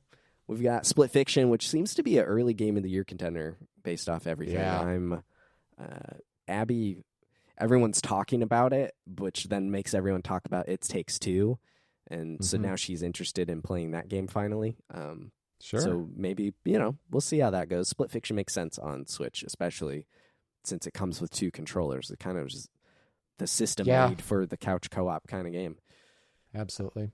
We've got Split Fiction, which seems to be an early game of the year contender based off everything. Yeah. I'm Abby. Everyone's talking about it, which then makes everyone talk about It Takes Two. And so now she's interested in playing that game finally. Sure. So maybe, we'll see how that goes. Split Fiction makes sense on Switch, especially since it comes with 2 controllers. It kind of is the system made for the couch co-op kind of game. Absolutely.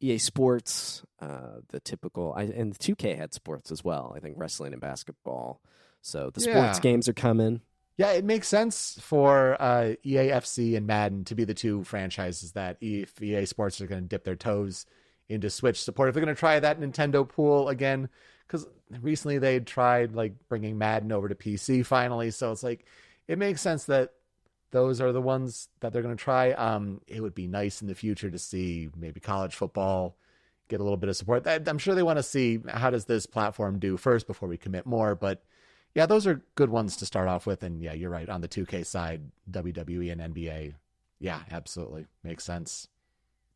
EA Sports, the typical, and the 2K had sports as well. I think wrestling and basketball. So the sports games are coming. Yeah, it makes sense for EAFC and Madden to be the 2 franchises that if EA Sports are going to dip their toes into Switch support, if they're going to try that Nintendo pool again, because recently they tried like bringing Madden over to PC finally. So it's like, it makes sense that those are the ones that they're going to try. It would be nice in the future to see maybe college football get a little bit of support. I'm sure they want to see how does this platform do first before we commit more, but yeah, those are good ones to start off with. And yeah, you're right. On the 2K side, WWE and NBA. Yeah, absolutely. Makes sense.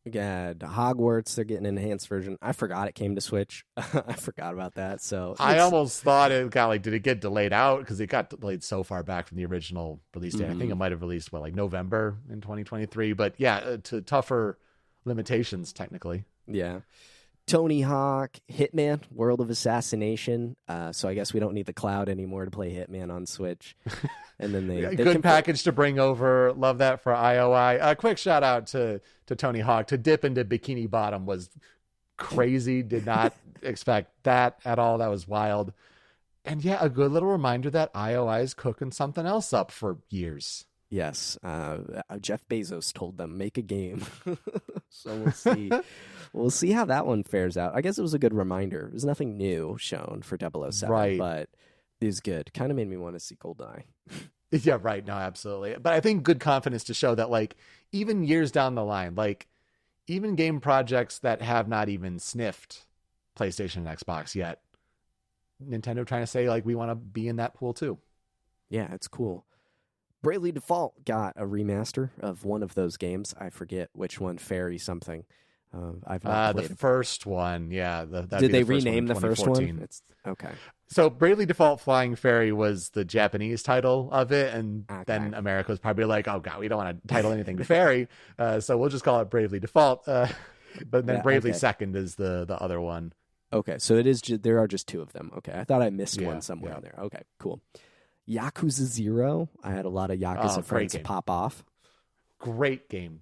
We got Hogwarts. They're getting an enhanced version. I forgot it came to Switch. I forgot about that. So I almost thought it got did it get delayed out? Because it got delayed so far back from the original release date. I think it might have released, November in 2023. But yeah, to tougher limitations, technically. Yeah. Tony Hawk, Hitman, World of Assassination. So I guess we don't need the cloud anymore to play Hitman on Switch. And then they good package to bring over. Love that for IOI. A quick shout out to Tony Hawk. To dip into Bikini Bottom was crazy. Did not expect that at all. That was wild. And yeah, a good little reminder that IOI is cooking something else up for years. Yes. Jeff Bezos told them, make a game. So we'll see. We'll see how that one fares out. I guess it was a good reminder. There's nothing new shown for 007, right. But it was good. Kind of made me want to see GoldenEye. Yeah, right. No, absolutely. But I think good confidence to show that, even years down the line, even game projects that have not even sniffed PlayStation and Xbox yet, Nintendo trying to say, we want to be in that pool too. Yeah, it's cool. Bravely Default got a remaster of one of those games. I forget which one, Fairy something. I've not played the first one. Yeah. Did they rename the first one? It's okay. So Bravely Default Flying Fairy was the Japanese title of it. And then America was probably like, oh God, we don't want to title anything Fairy. So we'll just call it Bravely Default. But then Bravely Second is the other one. Okay. So it is, there are just 2 of them. Okay. I thought I missed one somewhere in there. Okay, cool. Yakuza 0. I had a lot of Yakuza friends pop off. Great game.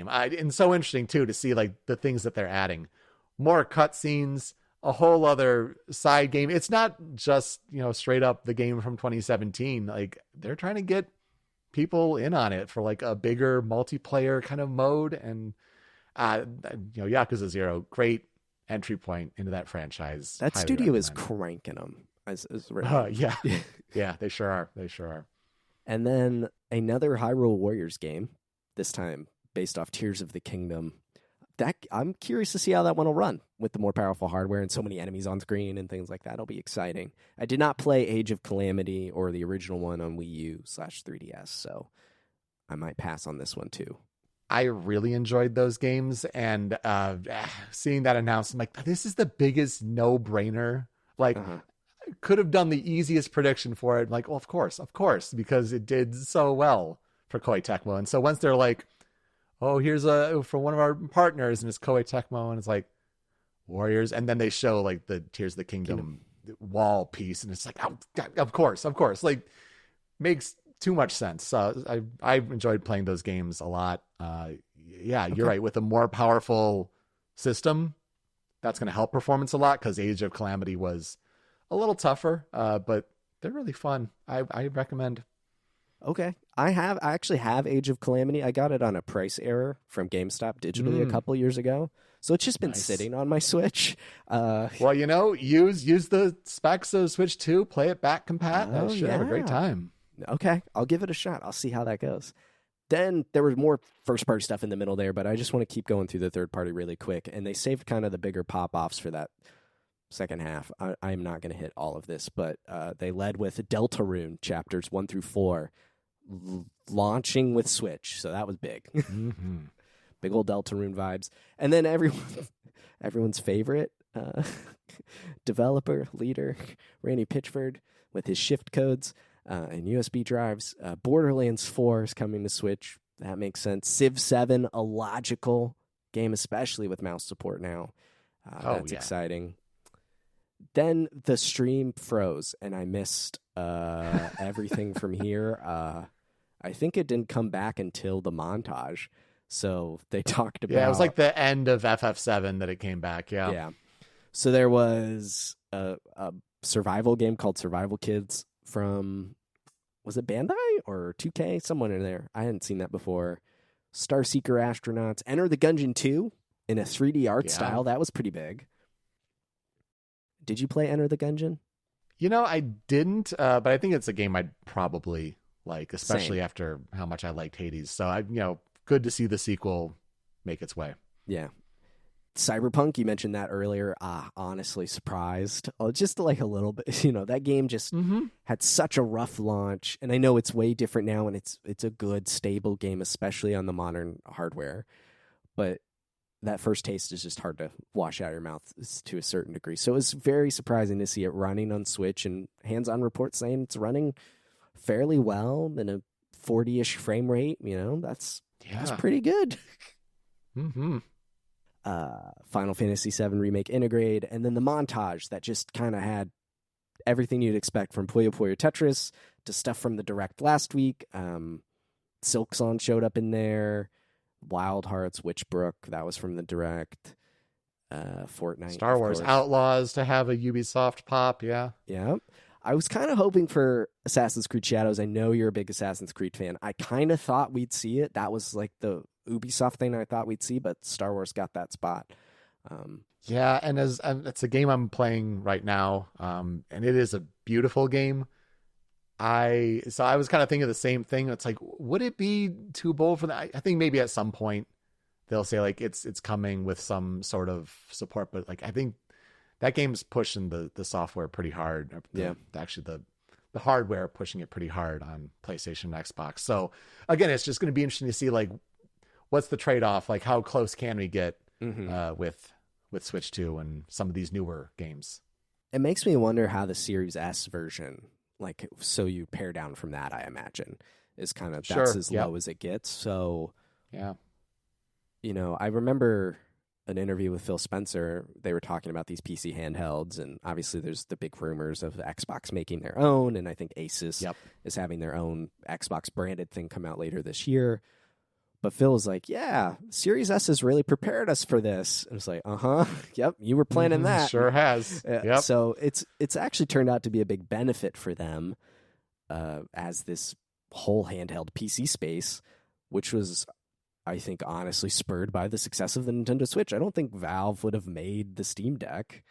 And so interesting too to see the things that they're adding. More cutscenes, a whole other side game. It's not just, straight up the game from 2017. They're trying to get people in on it for a bigger multiplayer kind of mode. And Yakuza 0, great entry point into that franchise. That studio is cranking them. Yeah. Yeah, they sure are. And then another Hyrule Warriors game, this time based off Tears of the Kingdom. I'm curious to see how that one will run with the more powerful hardware and so many enemies on screen and things like that. It'll be exciting. I did not play Age of Calamity or the original one on Wii U/3DS, so I might pass on this one too. I really enjoyed those games, and seeing that announced, I'm like, this is the biggest no-brainer. could have done the easiest prediction for it. Like, well, of course, because it did so well for Koei Tecmo. And so once they're like, oh, here's for one of our partners, and it's Koei Tecmo, and it's like Warriors, and then they show like the Tears of the Kingdom wall piece, and it's like, oh, of course, like makes too much sense. I enjoyed playing those games a lot. You're right. With a more powerful system, that's going to help performance a lot, because Age of Calamity was a little tougher, but they're really fun. I recommend. Okay. I actually have Age of Calamity. I got it on a price error from GameStop digitally a couple years ago. So it's just been sitting on my Switch. Well, use the specs of Switch 2, play it back compat. I should have a great time. Okay. I'll give it a shot. I'll see how that goes. Then there was more first-party stuff in the middle there, but I just want to keep going through the third-party really quick. And they saved kind of the bigger pop-offs for that second half. I'm not going to hit all of this, but they led with Deltarune chapters 1 through 4 launching with Switch. So that was big. Mm-hmm. Big old Deltarune vibes. And then everyone's favorite developer, leader, Randy Pitchford, with his shift codes and USB drives. Borderlands 4 is coming to Switch. That makes sense. Civ 7, a logical game, especially with mouse support now. That's exciting. Then the stream froze, and I missed everything from here. I think it didn't come back until the montage. So they talked about... Yeah, it was like the end of FF7 that it came back, Yeah. So there was a survival game called Survival Kids from... Was it Bandai or 2K? Someone in there. I hadn't seen that before. Starseeker Astronauts. Enter the Gungeon 2 in a 3D art style. That was pretty big. Did you play Enter the Gungeon? I didn't, but I think it's a game I'd probably like, especially after how much I liked Hades. So good to see the sequel make its way. Yeah. Cyberpunk, you mentioned that earlier. Honestly, surprised. Just like a little bit. That game just had such a rough launch, and I know it's way different now, and it's a good, stable game, especially on the modern hardware. But that first taste is just hard to wash out of your mouth to a certain degree. So it was very surprising to see it running on Switch, and hands-on reports saying it's running fairly well in a 40-ish frame rate. That's pretty good. Mm-hmm. Final Fantasy VII Remake Integrate, and then the montage that just kind of had everything you'd expect from Puyo Puyo Tetris to stuff from the Direct last week. Silksong showed up in there. Wild Hearts, Witchbrook, that was from the Direct. Fortnite. Star Wars Outlaws to have a Ubisoft pop, yeah. Yeah. I was kind of hoping for Assassin's Creed Shadows. I know you're a big Assassin's Creed fan. I kind of thought we'd see it. That was like the Ubisoft thing I thought we'd see, but Star Wars got that spot. Yeah, and it's a game I'm playing right now, and it is a beautiful game. I was kind of thinking the same thing. It's like, would it be too bold for that? I think maybe at some point they'll say like it's coming with some sort of support, but like I think that game's pushing the software pretty hard. Actually, the hardware pushing it pretty hard on PlayStation and Xbox. So again, it's just going to be interesting to see like what's the trade-off, like how close can we get with Switch 2 and some of these newer games. It makes me wonder how the Series S version, like, so you pare down from that, I imagine, is kind of that's as low as it gets. So yeah, I remember an interview with Phil Spencer. They were talking about these PC handhelds, and obviously there's the big rumors of Xbox making their own, and I think Asus is having their own Xbox branded thing come out later this year. But Phil was like, yeah, Series S has really prepared us for this. And it's like, yep, you were planning that. Sure has. Yep. So it's actually turned out to be a big benefit for them as this whole handheld PC space, which was, I think, honestly spurred by the success of the Nintendo Switch. I don't think Valve would have made the Steam Deck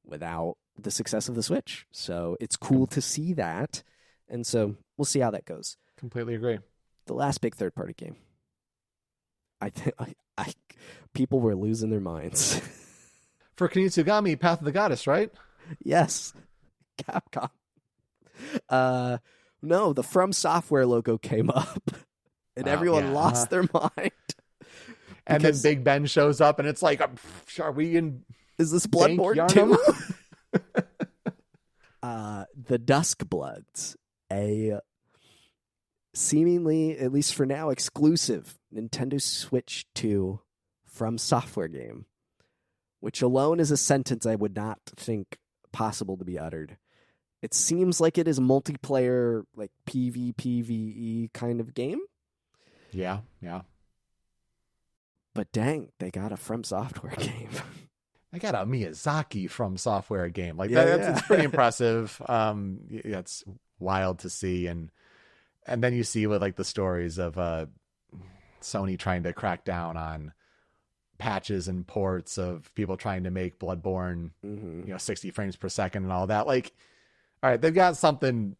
without the success of the Switch. So it's cool to see that. And so we'll see how that goes. Completely agree. The last big third-party game. I think people were losing their minds. For Kunitsugami, Path of the Goddess, right? Yes. Capcom. No, the From Software logo came up, and everyone lost their mind. And then Big Ben shows up, and it's like, are we in... Is this Bloodborne 2? The Dusk Bloods, a seemingly, at least for now, exclusive Nintendo Switch 2 From Software game, which alone is a sentence I would not think possible to be uttered. It seems like it is multiplayer, like PvPvE kind of game. Yeah. But dang, they got a From Software game. I got a Miyazaki From Software game. Like that's it's pretty impressive. It's wild to see, and then you see with like the stories of Sony trying to crack down on patches and ports of people trying to make Bloodborne, 60 frames per second and all that. Like, all right, they've got something's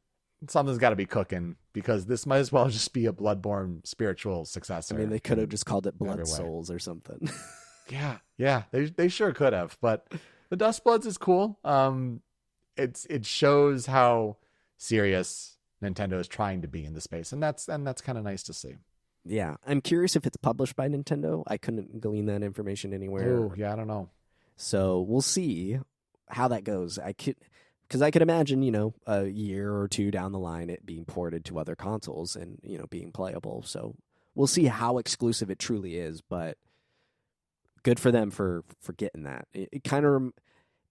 got to be cooking, because this might as well just be a Bloodborne spiritual successor. I mean, they could have just called it Blood Souls or something. Yeah, they sure could have. But the Dust Bloods is cool. It shows how serious Nintendo is trying to be in the space, and that's kind of nice to see. Yeah, I'm curious if it's published by Nintendo. I couldn't glean that information anywhere. Oh, yeah, I don't know. So we'll see how that goes. Because I could imagine, a year or two down the line, it being ported to other consoles and, being playable. So we'll see how exclusive it truly is, but good for them for getting that. It kind of,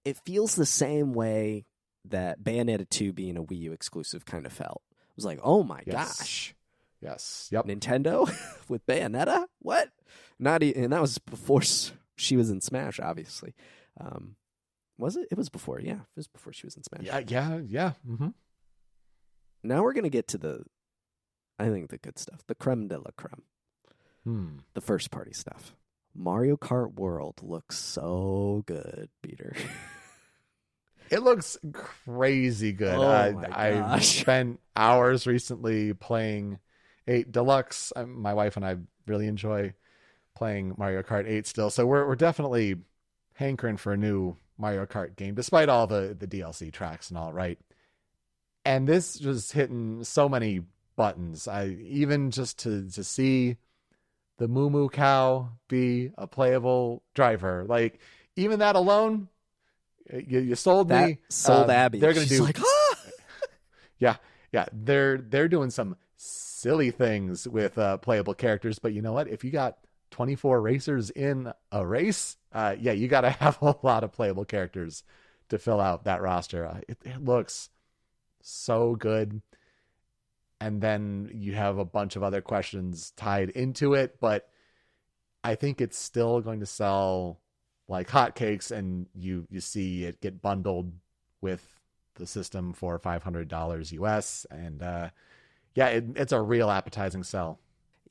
it feels the same way that Bayonetta 2 being a Wii U exclusive kind of felt. It was like, oh my gosh. Yes. Yep. Nintendo with Bayonetta? What? And that was before she was in Smash, obviously. Was it? It was before, yeah. It was before she was in Smash. Yeah. Mm-hmm. Now we're going to get to the good stuff. The creme de la creme. The first party stuff. Mario Kart World looks so good, Peter. It looks crazy good. Oh my I gosh. spent hours recently playing 8 Deluxe. My wife and I really enjoy playing Mario Kart 8 still. So we're definitely hankering for a new Mario Kart game, despite all the DLC tracks and all, right? And this was hitting so many buttons. Even just to see the Moo Moo Cow be a playable driver, like even that alone, you sold that me. Sold Abby. They're gonna She's do like, ah! yeah. They're doing some silly things with playable characters, but you know what? If you got 24 racers in a race, you got to have a lot of playable characters to fill out that roster. It looks so good. And then you have a bunch of other questions tied into it, but I think it's still going to sell like hotcakes, and you see it get bundled with the system for $500 US, and it's a real appetizing sell.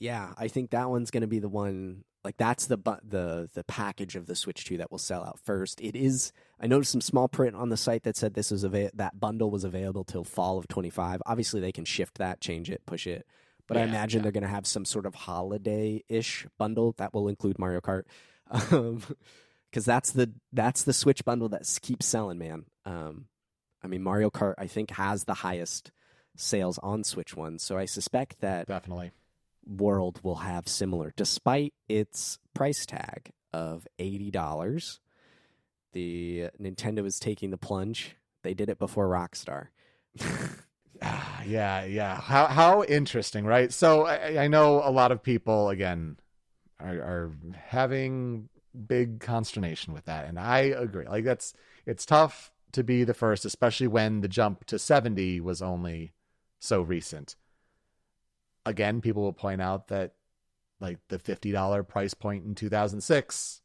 Yeah, I think that one's going to be the one. Like that's the package of the Switch 2 that will sell out first. It is. I noticed some small print on the site that said this was that bundle was available till fall of 25. Obviously, they can shift that, change it, push it. But I imagine they're going to have some sort of holiday-ish bundle that will include Mario Kart, because that's the Switch bundle that keeps selling, man. I mean, Mario Kart I think has the highest sales on Switch One, so I suspect that definitely World will have similar, despite its price tag of $80. The Nintendo is taking the plunge. They did it before Rockstar. Yeah. How interesting, right? So I know a lot of people again are having big consternation with that, and I agree. Like it's tough to be the first, especially when the jump to 70 was only so recent. Again, people will point out that like the $50 price point in 2006,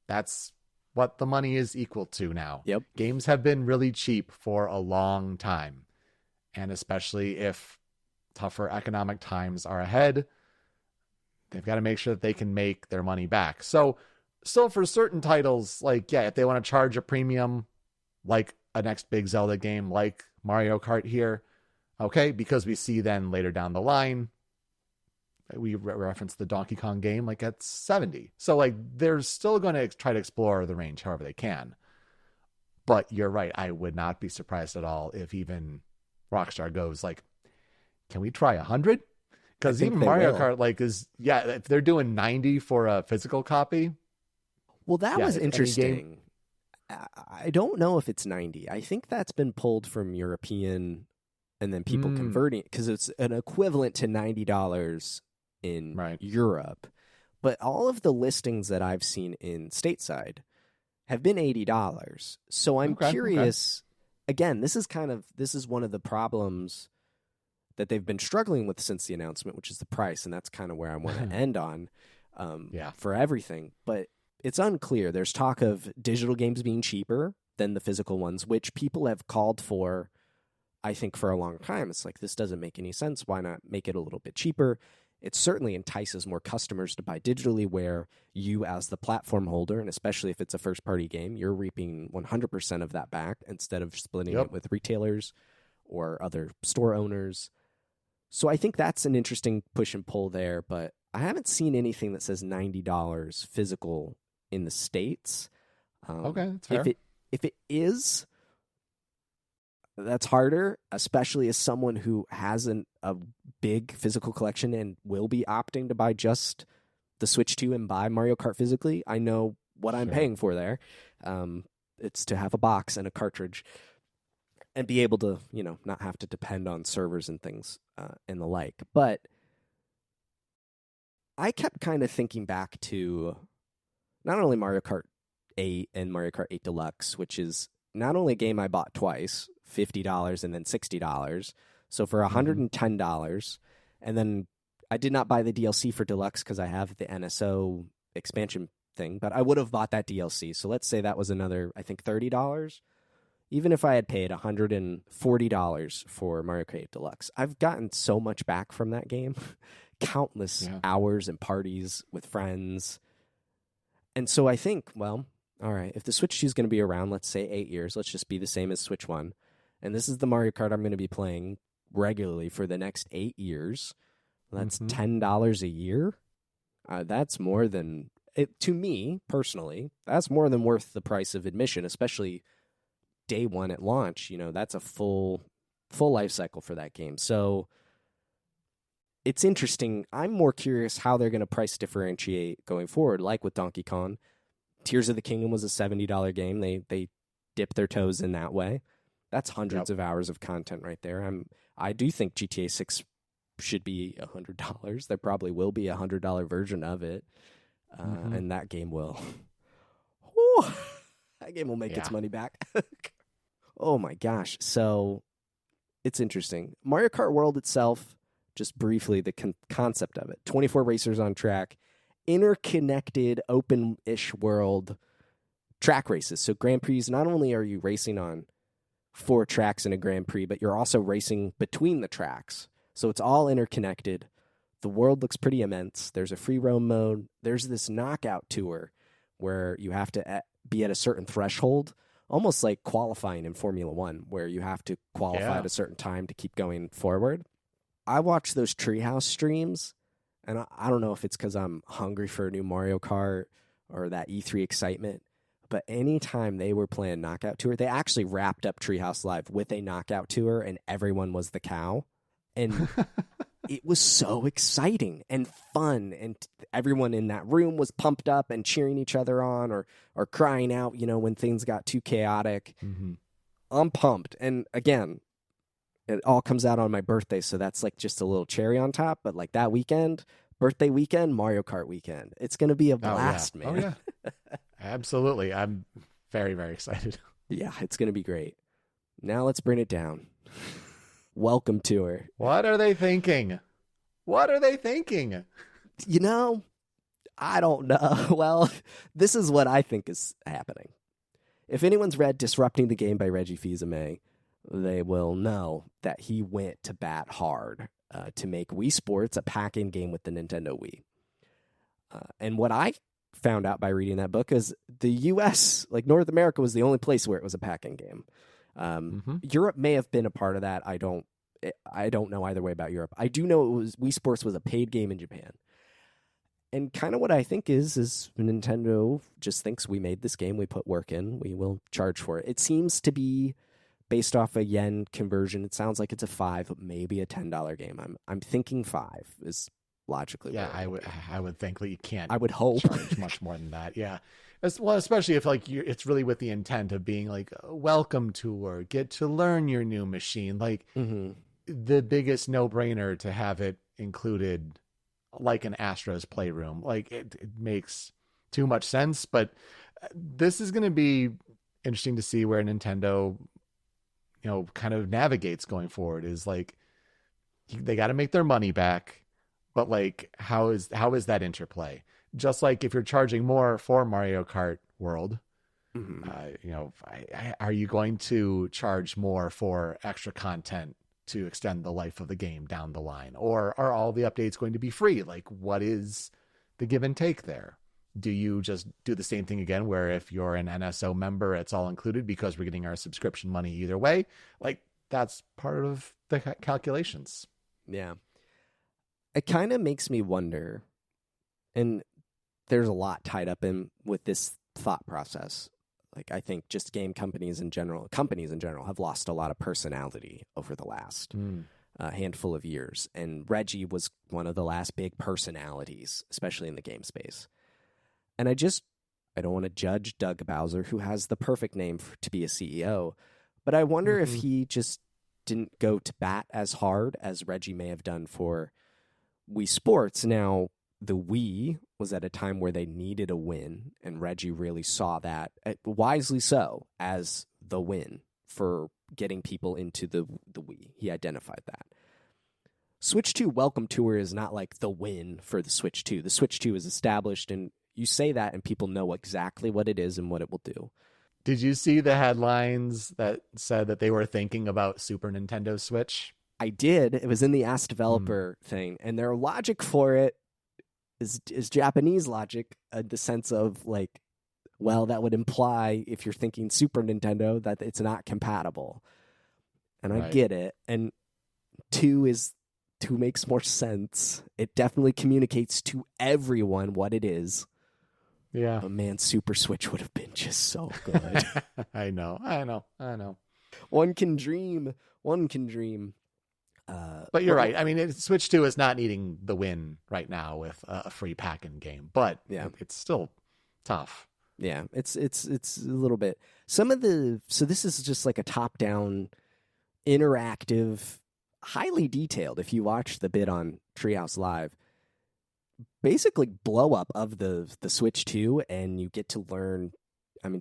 that's what the money is equal to now. Yep. Games have been really cheap for a long time. And especially if tougher economic times are ahead, they've got to make sure that they can make their money back. So for certain titles, like, if they want to charge a premium, like a next big Zelda game, like Mario Kart here, okay, because we see then later down the line, we reference the Donkey Kong game, like at 70. So like they're still going to try to explore the range however they can. But you're right. I would not be surprised at all if even Rockstar goes like, can we try 100? Because even Mario Kart like if they're doing 90 for a physical copy. Well, that was interesting. I don't know if it's 90. I think that's been pulled from European and then people converting it because it's an equivalent to $90 in Europe. But all of the listings that I've seen in stateside have been $80. So I'm curious. Again, this is one of the problems that they've been struggling with since the announcement, which is the price, and that's kind of where I want to end on for everything. But it's unclear. There's talk of digital games being cheaper than the physical ones, which people have called for, I think, for a long time. It's like, this doesn't make any sense. Why not make it a little bit cheaper? It certainly entices more customers to buy digitally, where you, as the platform holder, and especially if it's a first-party game, you're reaping 100% of that back instead of splitting it with retailers or other store owners. So I think that's an interesting push and pull there, but I haven't seen anything that says $90 physical in the States. That's fair. If it is, that's harder, especially as someone who has a big physical collection and will be opting to buy just the Switch 2 and buy Mario Kart physically. I know what I'm paying for there. It's to have a box and a cartridge and be able to, not have to depend on servers and things and the like. But I kept kind of thinking back to not only Mario Kart 8 and Mario Kart 8 Deluxe, which is not only a game I bought twice, $50 and then $60. So for $110, and then I did not buy the DLC for Deluxe because I have the NSO expansion thing, but I would have bought that DLC. So let's say that was another, I think, $30. Even if I had paid $140 for Mario Kart 8 Deluxe, I've gotten so much back from that game. Countless hours and parties with friends. And so I think, well, all right, if the Switch 2 is going to be around, let's say 8 years, let's just be the same as Switch 1. And this is the Mario Kart I'm going to be playing regularly for the next 8 years. That's $10 a year. That's more than, to me, personally, that's more than worth the price of admission, especially day one at launch. That's a full life cycle for that game. So it's interesting. I'm more curious how they're going to price differentiate going forward, like with Donkey Kong. Tears of the Kingdom was a $70 game. They dipped their toes in that way. That's hundreds of hours of content right there. I do think GTA 6 should be $100. There probably will be a $100 version of it, and that game will. That game will make its money back. Oh my gosh! So it's interesting. Mario Kart World itself, just briefly, the concept of it: 24 racers on track, interconnected, open-ish world track races. So Grand Prix, not only are you racing on 4 tracks in a Grand Prix, but you're also racing between the tracks. So it's all interconnected. The world looks pretty immense. There's a free roam mode. There's this knockout tour where you have to be at a certain threshold, almost like qualifying in Formula One, where you have to qualify at a certain time to keep going forward. I watch those Treehouse streams, and I don't know if it's because I'm hungry for a new Mario Kart or that E3 excitement, but anytime they were playing Knockout Tour, they actually wrapped up Treehouse Live with a Knockout Tour, and everyone was the cow. And it was so exciting and fun, and everyone in that room was pumped up and cheering each other on or crying out, when things got too chaotic. I'm pumped. And again, it all comes out on my birthday, so that's like just a little cherry on top. But like that weekend, birthday weekend, Mario Kart weekend, it's going to be a blast, man. Oh, yeah. Absolutely. I'm very, very excited. Yeah, it's going to be great. Now let's bring it down. Welcome tour. What are they thinking? What are they thinking? I don't know. Well, this is what I think is happening. If anyone's read Disrupting the Game by Reggie Fils-Aimé, they will know that he went to bat hard to make Wii Sports a pack-in game with the Nintendo Wii. And what I found out by reading that book is the U.S., like North America, was the only place where it was a pack-in game. Europe may have been a part of that. I don't know either way about Europe. I do know Wii Sports was a paid game in Japan. And kind of what I think is Nintendo just thinks we made this game, we put work in, we will charge for it. It seems to be based off a yen conversion. It sounds like it's a $5, maybe a $10 game. I'm thinking $5 is logically. Yeah, I would think that you can't. I would hope charge much more than that. Yeah, well, especially if like it's really with the intent of being like a welcome tour, get to learn your new machine. Like the biggest no brainer to have it included, like an Astro's Playroom. Like it makes too much sense. But this is going to be interesting to see where Nintendo, kind of navigates going forward. Is like they got to make their money back. But like, how is that interplay? Just like if you're charging more for Mario Kart World, are you going to charge more for extra content to extend the life of the game down the line? Or are all the updates going to be free? Like, what is the give and take there? Do you just do the same thing again, where if you're an NSO member, it's all included because we're getting our subscription money either way? Like, that's part of the calculations. Yeah. It kind of makes me wonder, and there's a lot tied up in with this thought process. Like, I think just game companies in general have lost a lot of personality over the last handful of years. And Reggie was one of the last big personalities, especially in the game space. And I don't want to judge Doug Bowser, who has the perfect name to be a CEO, but I wonder if he just didn't go to bat as hard as Reggie may have done for Wii Sports. Now, the Wii was at a time where they needed a win, and Reggie really saw that, wisely so, as the win for getting people into the Wii. He identified that. Switch 2 Welcome Tour is not like the win for the Switch 2. The Switch 2 is established, and you say that, and people know exactly what it is and what it will do. Did you see the headlines that said that they were thinking about Super Nintendo Switch? I did. It was in the Ask Developer thing, and their logic for it is Japanese logic, in the sense of like, well, that would imply, if you're thinking Super Nintendo, that it's not compatible. And I get it. And 2 makes more sense. It definitely communicates to everyone what it is. Yeah. But man, Super Switch would have been just so good. I know. One can dream. But you're right. I mean, Switch 2 is not needing the win right now with a free pack-in game, but it's still tough. Yeah, it's a little bit. So this is just like a top-down, interactive, highly detailed, if you watch the bit on Treehouse Live, basically blow up of the Switch 2, and you get to learn,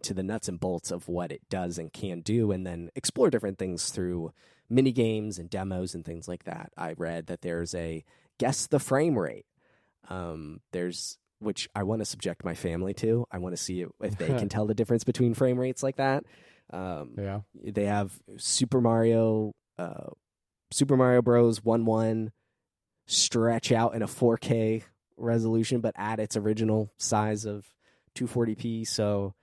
to the nuts and bolts of what it does and can do, and then explore different things through mini games and demos and things like that. I read that there's a guess the frame rate. Which I want to subject my family to. I want to see if they can tell the difference between frame rates like that. They have Super Mario Bros. 1-1 stretch out in a 4K resolution, but at its original size of 240p. So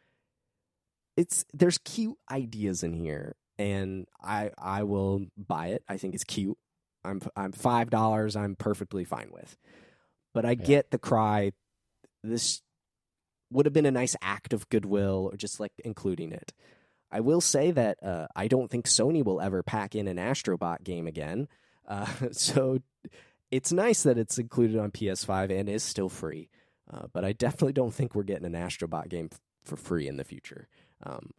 there's cute ideas in here, and I will buy it. I think it's cute. I'm $5. I'm perfectly fine with. But I get the cry. This would have been a nice act of goodwill, or just like including it. I will say that I don't think Sony will ever pack in an Astrobot game again. So it's nice that it's included on PS5 and is still free. But I definitely don't think we're getting an Astrobot game for free in the future.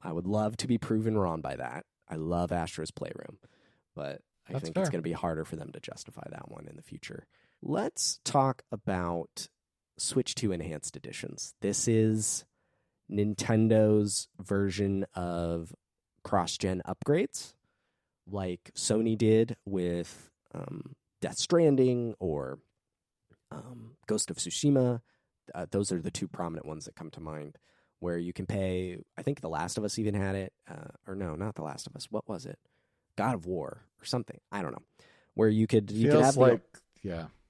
I would love to be proven wrong by that. I love Astro's Playroom, but I think it's going to be harder for them to justify that one in the future. Let's talk about Switch 2 Enhanced Editions. This is Nintendo's version of cross-gen upgrades, like Sony did with Death Stranding or Ghost of Tsushima. Those are the two prominent ones that come to mind, where you can pay, I think The Last of Us even had it, or no, not The Last of Us. What was it? God of War or something. I don't know. Where you could have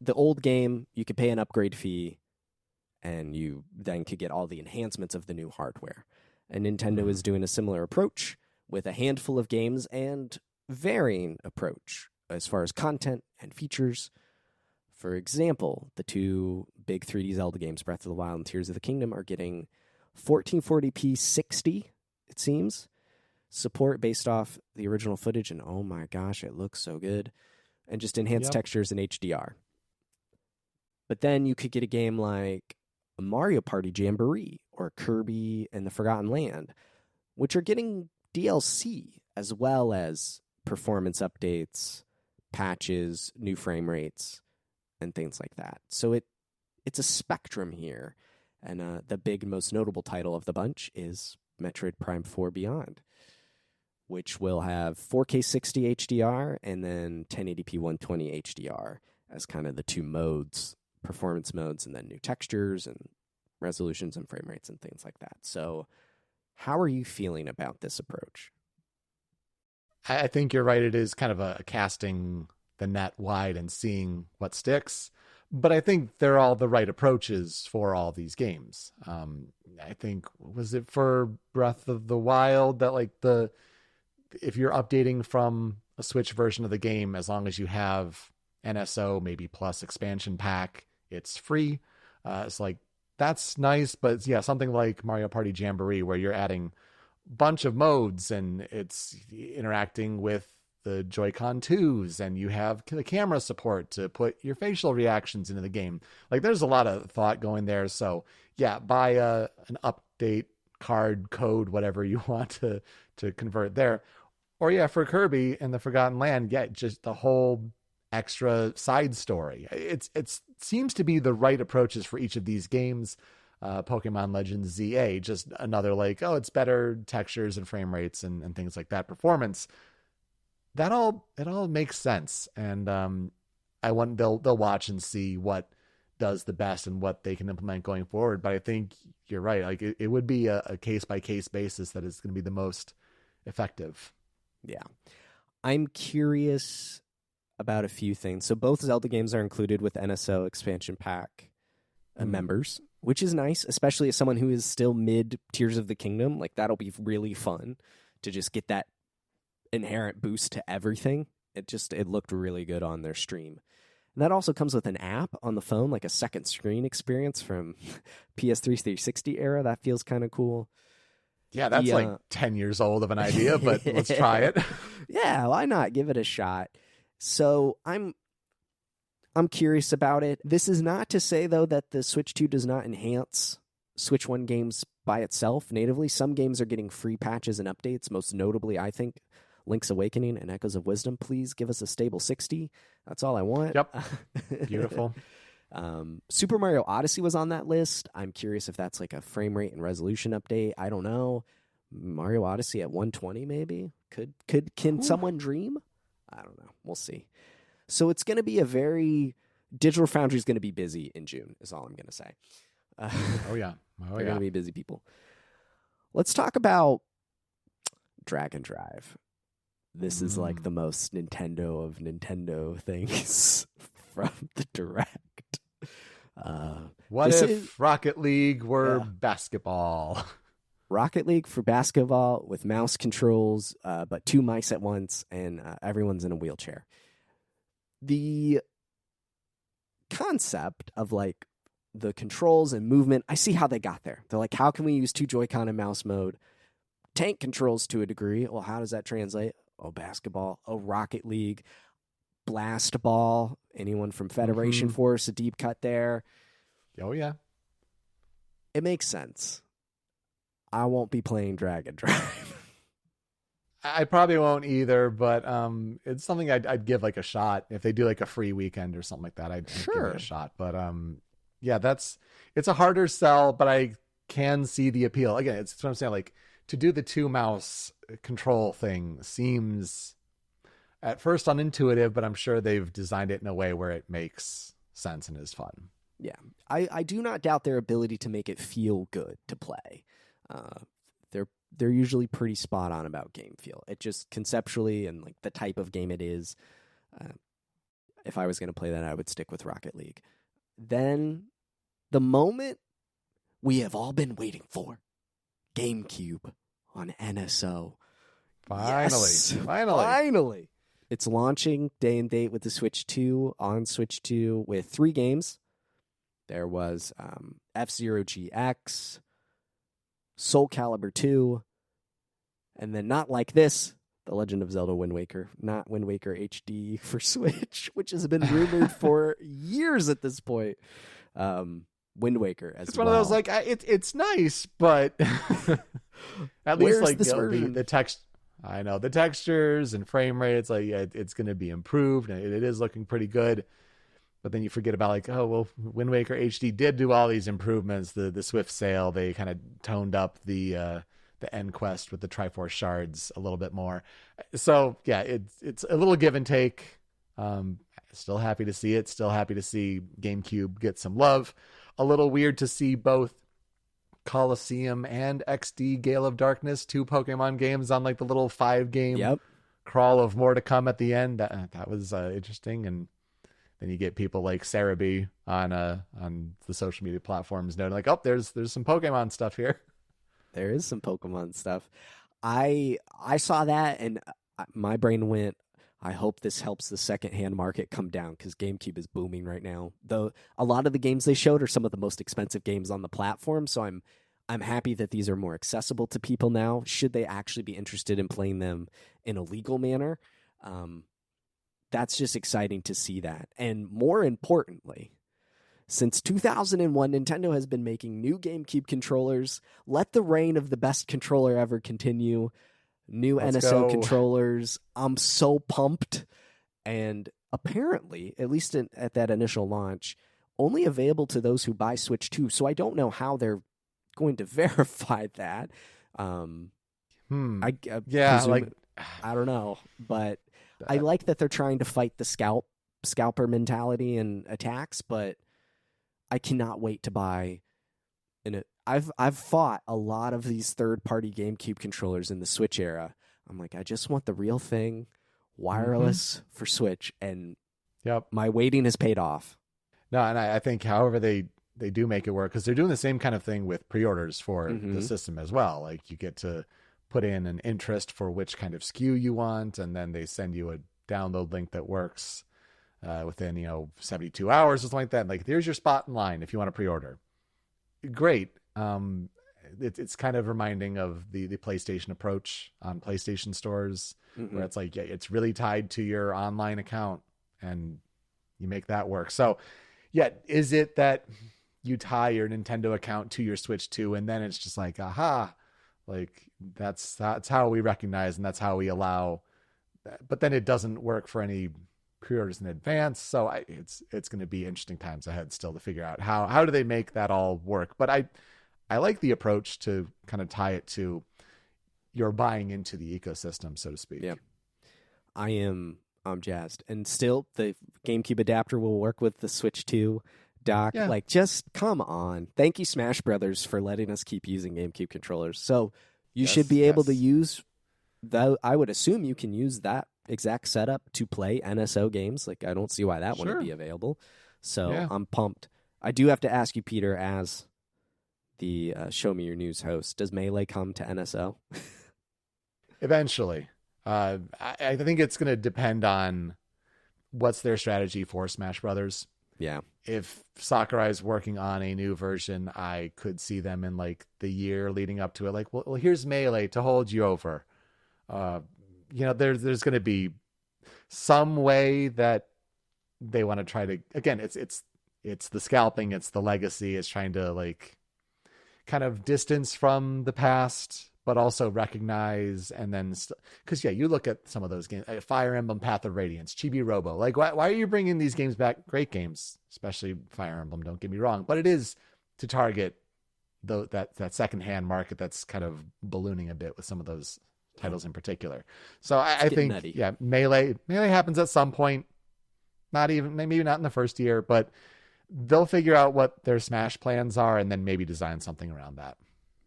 the old game, you could pay an upgrade fee, and you then could get all the enhancements of the new hardware. And Nintendo is doing a similar approach with a handful of games and varying approach as far as content and features. For example, the two big 3D Zelda games, Breath of the Wild and Tears of the Kingdom, are getting 1440p 60, it seems, support based off the original footage, and oh my gosh, it looks so good, and just enhanced textures in HDR. But then you could get a game like a Mario Party Jamboree or Kirby and the Forgotten Land, which are getting DLC as well as performance updates, patches, new frame rates, and things like that. So it's a spectrum here. And the big, most notable title of the bunch is Metroid Prime 4 Beyond, which will have 4K 60 HDR and then 1080p 120 HDR as kind of the two modes, performance modes, and then new textures and resolutions and frame rates and things like that. So how are you feeling about this approach? I think you're right. It is kind of a casting the net wide and seeing what sticks. But I think they're all the right approaches for all these games. I think, was it for Breath of the Wild that like if you're updating from a Switch version of the game, as long as you have NSO, maybe plus expansion pack, it's free. It's like, that's nice. But yeah, something like Mario Party Jamboree, where you're adding a bunch of modes and it's interacting with the Joy-Con 2s, and you have the camera support to put your facial reactions into the game. Like, there's a lot of thought going there. So yeah, buy an update card, code, whatever you want to convert there. Or yeah, for Kirby and the Forgotten Land, yeah, just the whole extra side story. It seems to be the right approaches for each of these games. Pokemon Legends ZA, just another like, oh, it's better textures and frame rates and things like that. Performance. It all makes sense. And I want they'll watch and see what does the best and what they can implement going forward. But I think you're right. Like it would be a case by case basis that is going to be the most effective. Yeah. I'm curious about a few things. So both Zelda games are included with NSO expansion pack members, which is nice, especially as someone who is still mid Tears of the Kingdom. Like, that'll be really fun to just get that inherent boost to everything. It looked really good on their stream. And that also comes with an app on the phone, like a second screen experience from PS3 360 era. That feels kind of cool. Yeah, that's like 10 years old of an idea, but let's try it. Yeah, why not? Give it a shot. So I'm curious about it. This is not to say, though, that the Switch 2 does not enhance Switch 1 games by itself natively. Some games are getting free patches and updates, most notably, I think, Link's Awakening and Echoes of Wisdom. Please give us a stable 60. That's all I want. Yep. Beautiful. Super Mario Odyssey was on that list. I'm curious if that's like a frame rate and resolution update. I don't know. Mario Odyssey at 120 maybe? Can someone dream? I don't know. We'll see. So it's going to be Digital Foundry is going to be busy in June, is all I'm going to say. Oh, yeah. They're going to be busy people. Let's talk about Drag and Drive. This is like the most Nintendo of Nintendo things from the Direct. What if Rocket League were basketball? Rocket League for basketball with mouse controls, but two mice at once, and everyone's in a wheelchair. The concept of like the controls and movement, I see how they got there. They're like, how can we use two Joy-Con and mouse mode? Tank controls to a degree. Well, how does that translate? Oh, basketball. Oh, Rocket League. Blast ball. Anyone from Federation Force, a deep cut there. Oh, yeah. It makes sense. I won't be playing Drag and Drive. I probably won't either, but it's something I'd give like a shot. If they do like a free weekend or something like that, I'd give it a shot. But yeah, it's a harder sell, but I can see the appeal. Again, it's what I'm saying. Like, to do the two mouse control thing seems at first unintuitive, but I'm sure they've designed it in a way where it makes sense and is fun. Yeah, I do not doubt their ability to make it feel good to play. They're usually pretty spot on about game feel. It just conceptually and like the type of game it is. If I was going to play that, I would stick with Rocket League. Then the moment we have all been waiting for, GameCube on NSO. Finally. It's launching day and date with the Switch 2 on Switch 2 with 3 games. There was F-Zero GX, Soul Calibur 2, and then not like this, The Legend of Zelda Wind Waker, not Wind Waker HD for Switch, which has been rumored for years at this point. Wind Waker as it's well. one of those like it's nice, but at least like the text. I know the textures and frame rates, like it's going to be improved, and it is looking pretty good. But then you forget about like, oh well, Wind Waker HD did do all these improvements. The Swift Sail, they kind of toned up the end quest with the Triforce shards a little bit more. So yeah, it's a little give and take. Still happy to see it. Still happy to see GameCube get some love. A little weird to see both Colosseum and XD Gale of Darkness, 2 Pokemon games on like the little 5-game crawl of more to come at the end. That was interesting. And then you get people like Cerebi on the social media platforms noting like, oh, there's some Pokemon stuff here. There is some Pokemon stuff. I saw that and my brain went, I hope this helps the secondhand market come down because GameCube is booming right now. Though a lot of the games they showed are some of the most expensive games on the platform, so I'm happy that these are more accessible to people now. Should they actually be interested in playing them in a legal manner, that's just exciting to see that. And more importantly, since 2001, Nintendo has been making new GameCube controllers. Let the reign of the best controller ever continue. New NSO controllers. I'm so pumped. And apparently, at least at that initial launch, only available to those who buy Switch 2. So I don't know how they're going to verify that. I don't know. But I like that they're trying to fight the scalper mentality and attacks, but I cannot wait to buy. I've fought a lot of these third-party GameCube controllers in the Switch era. I'm like, I just want the real thing, wireless for Switch, and my waiting has paid off. No, and I think however they do make it work, because they're doing the same kind of thing with pre-orders for the system as well. Like you get to put in an interest for which kind of SKU you want, and then they send you a download link that works within 72 hours or something like that. Like there's your spot in line if you want to pre-order. Great. It's kind of reminding of the PlayStation approach on PlayStation stores, where it's like, it's really tied to your online account and you make that work. So is it that you tie your Nintendo account to your Switch 2 and then it's just like, aha, like that's how we recognize and that's how we allow, but then it doesn't work for any pre-orders in advance. So it's going to be interesting times ahead still to figure out how do they make that all work. But I like the approach to kind of tie it to your buying into the ecosystem, so to speak. Yeah, I'm jazzed. And still the GameCube adapter will work with the Switch 2 dock. Yeah. Like, just come on. Thank you, Smash Brothers, for letting us keep using GameCube controllers. So you should be able to use that. I would assume you can use that exact setup to play NSO games. Like, I don't see why that wouldn't be available. So I'm pumped. I do have to ask you, Peter, as the Show Me Your News host, does Melee come to NSO? Eventually. I think it's going to depend on what's their strategy for Smash Brothers. Yeah. If Sakurai's working on a new version, I could see them in like the year leading up to it. Like, well, here's Melee to hold you over. There's going to be some way that they want to try to, again, it's the scalping, it's the legacy, it's trying to like kind of distance from the past, but also recognize. And then, because you look at some of those games, Fire Emblem, Path of Radiance, Chibi Robo. Like, why are you bringing these games back? Great games, especially Fire Emblem. Don't get me wrong, but it is to target that secondhand market that's kind of ballooning a bit with some of those titles in particular. So I think nutty. Melee happens at some point. Maybe not in the first year, but they'll figure out what their Smash plans are and then maybe design something around that.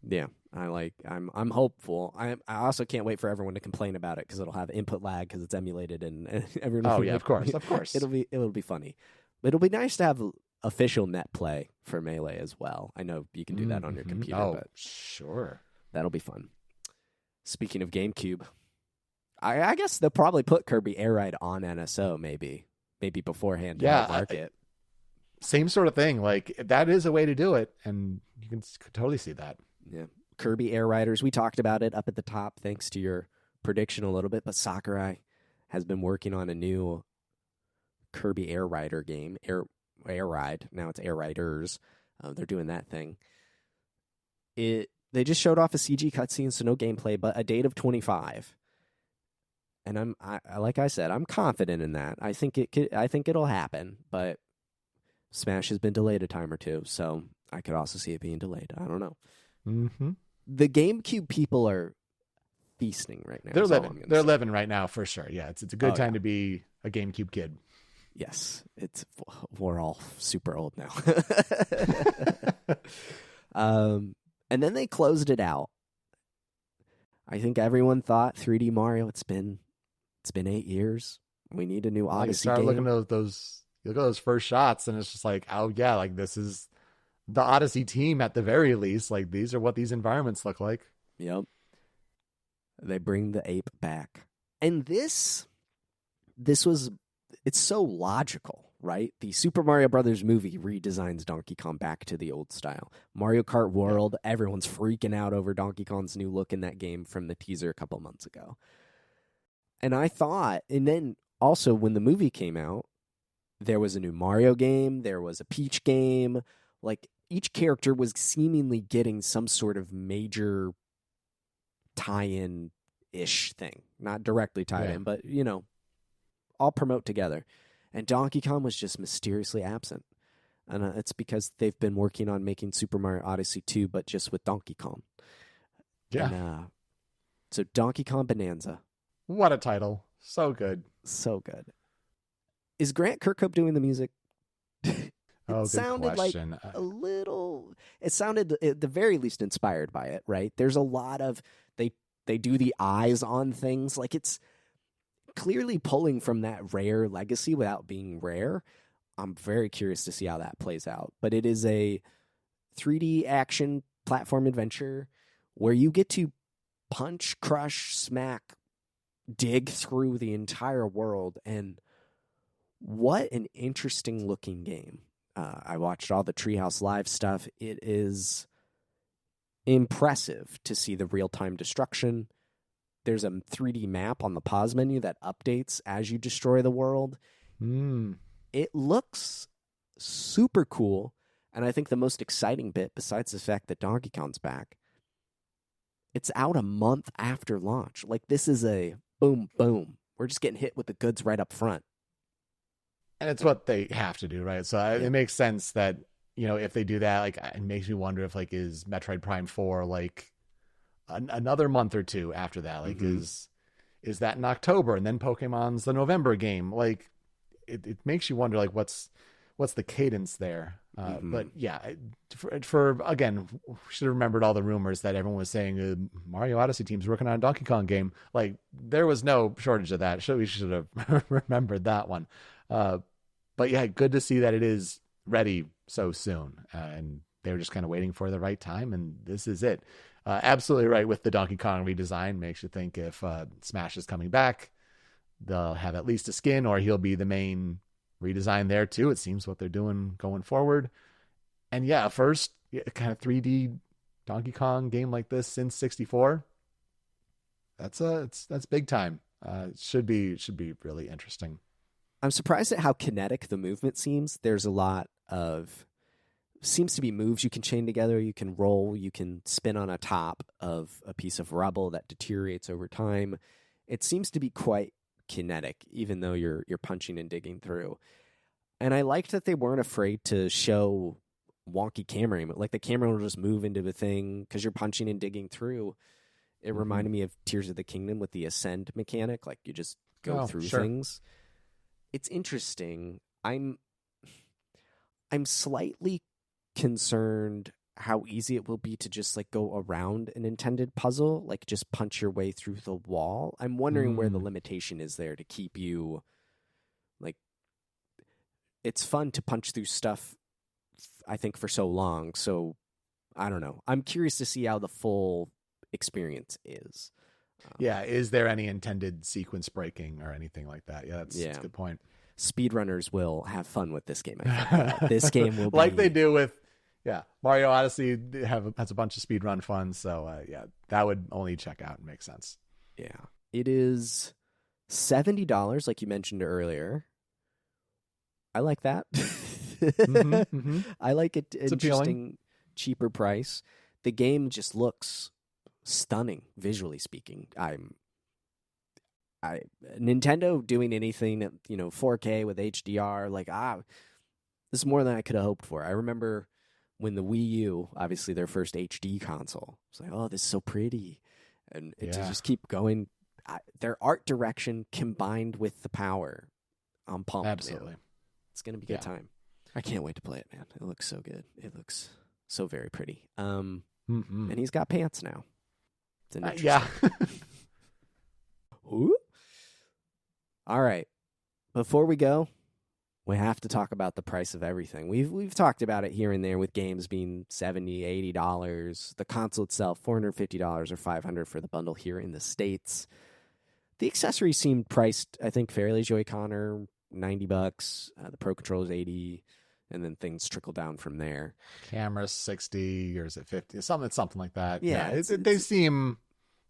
Yeah, I'm hopeful. I also can't wait for everyone to complain about it because it'll have input lag because it's emulated and everyone. Oh yeah, of course. It'll be funny. But it'll be nice to have official net play for Melee as well. I know you can do that on your computer. Oh, but sure, that'll be fun. Speaking of GameCube, I guess they'll probably put Kirby Air Ride on NSO maybe beforehand. Yeah, market. Same sort of thing. Like, that is a way to do it, and you can totally see that. Yeah, Kirby Air Riders. We talked about it up at the top, thanks to your prediction a little bit, but Sakurai has been working on a new Kirby Air Rider game, Air Ride. Now it's Air Riders. They're doing that thing. They just showed off a CG cutscene, so no gameplay, but a date of 25. And like I said, I'm confident in that. I think it'll happen, but Smash has been delayed a time or two, so I could also see it being delayed. I don't know. Mm-hmm. The GameCube people are feasting right now. They're living right now for sure. Yeah, it's a good time to be a GameCube kid. Yes, we're all super old now. And then they closed it out. I think everyone thought 3D Mario. It's been 8 years. We need a new Odyssey you start game. looking at those. You look at those first shots, and it's just like, oh yeah, like this is the Odyssey team at the very least. Like these are what these environments look like. Yep. They bring the ape back, and this was. It's so logical, right? The Super Mario Brothers movie redesigns Donkey Kong back to the old style. Mario Kart World, everyone's freaking out over Donkey Kong's new look in that game from the teaser a couple months ago. And I thought, and then also when the movie came out, there was a new Mario game, there was a Peach game. Like, each character was seemingly getting some sort of major tie-in-ish thing. Not directly tied in, but, all promote together. And Donkey Kong was just mysteriously absent. And it's because they've been working on making Super Mario Odyssey 2, but just with Donkey Kong. Yeah. And, so Donkey Kong Bonanza. What a title. So good. So good. Is Grant Kirkhope doing the music? It sounded question. Like a little... It sounded, at the very least, inspired by it, right? There's a lot of... They do the eyes on things. Like, it's clearly pulling from that Rare legacy without being Rare. I'm very curious to see how that plays out. But it is a 3D action platform adventure where you get to punch, crush, smack, dig through the entire world. And what an interesting looking game. I watched all the Treehouse Live stuff. It is impressive to see the real-time destruction. There's a 3D map on the pause menu that updates as you destroy the world. It looks super cool. And I think the most exciting bit, besides the fact that Donkey Kong's back, it's out a month after launch. Like, this is a boom, boom. We're just getting hit with the goods right up front. And it's what they have to do, right? So it makes sense that, if they do that, like, it makes me wonder if, like, is Metroid Prime 4, like, another month or two after that? Like, is that in October? And then Pokemon's the November game? Like, it makes you wonder, like, what's the cadence there? But yeah, for again, we should have remembered all the rumors that everyone was saying Mario Odyssey team's working on a Donkey Kong game. Like, there was no shortage of that. We should have remembered that one. But yeah, good to see that it is ready so soon. And they were just kind of waiting for the right time, and this is it. Absolutely right with the Donkey Kong redesign. Makes you think if Smash is coming back, they'll have at least a skin, or he'll be the main redesign there too. It seems what they're doing going forward. And yeah, first kind of 3D Donkey Kong game like this since 64. That's big time. It should be really interesting. I'm surprised at how kinetic the movement seems. There's a lot of... seems to be moves you can chain together. You can roll. You can spin on a top of a piece of rubble that deteriorates over time. It seems to be quite kinetic, even though you're punching and digging through. And I liked that they weren't afraid to show wonky camera. Like, the camera will just move into the thing because you're punching and digging through. It reminded me of Tears of the Kingdom with the ascend mechanic. Like, you just go through things. It's interesting. I'm slightly concerned how easy it will be to just, like, go around an intended puzzle, like just punch your way through the wall. I'm wondering where the limitation is there to keep you, like, it's fun to punch through stuff, I think, for so long. So I don't know. I'm curious to see how the full experience is. Yeah. Is there any intended sequence breaking or anything like that? Yeah, that's a good point. Speedrunners will have fun with this game. I think. This game will be... like they do with Mario Odyssey has a bunch of speedrun fun. So that would only check out and make sense. Yeah. It is $70, like you mentioned earlier. I like that. I like it. It's Interesting, appealing. cheaper price. The game just looks stunning, visually speaking. Nintendo doing anything at 4K with HDR, this is more than I could have hoped for. I remember when the Wii U, obviously their first HD console, it's like, oh, this is so pretty, and to just keep going. Their art direction combined with the power, I'm pumped. Absolutely, man. It's gonna be a good time. I can't wait to play it, man. It looks so good. It looks so very pretty. And he's got pants now. It's yeah. Ooh. All right. Before we go, we have to talk about the price of everything. We've talked about it here and there with games being $70, $80. The console itself, $450 or $500 for the bundle here in the States. The accessories seemed priced, I think, fairly. Joy-Con are $90. The Pro Controller's $80, and then things trickle down from there. Camera 60, or is it 50? Something like that. Yeah, they seem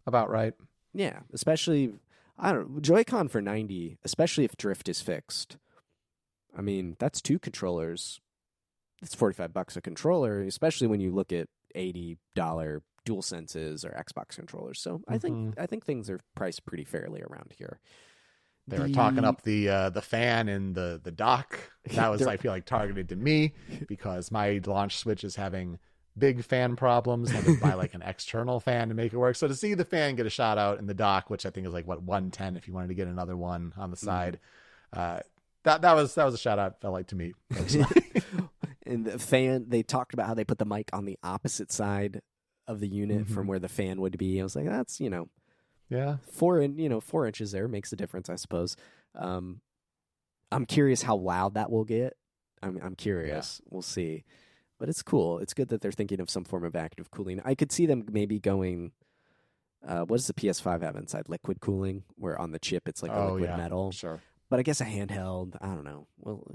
about right. Yeah, especially, I don't know, Joy-Con for $90, especially if drift is fixed. I mean, that's 2 controllers. It's $45 a controller, especially when you look at $80 DualSenses or Xbox controllers. So I think things are priced pretty fairly around here. They were talking up the fan in the dock. That was, I feel like, targeted to me because my launch Switch is having big fan problems. I had to buy like an external fan to make it work. So to see the fan get a shot out in the dock, which I think is like $110 if you wanted to get another one on the side, that was a shout out. Felt like to me. And the fan, they talked about how they put the mic on the opposite side of the unit from where the fan would be. I was like, that's 4 inches there makes a difference, I suppose. I'm curious how loud that will get. I'm curious. Yeah. We'll see. But it's cool. It's good that they're thinking of some form of active cooling. I could see them maybe going, what does the PS5 have inside? Liquid cooling, where on the chip it's like a liquid metal. Sure. But I guess a handheld, I don't know. Well,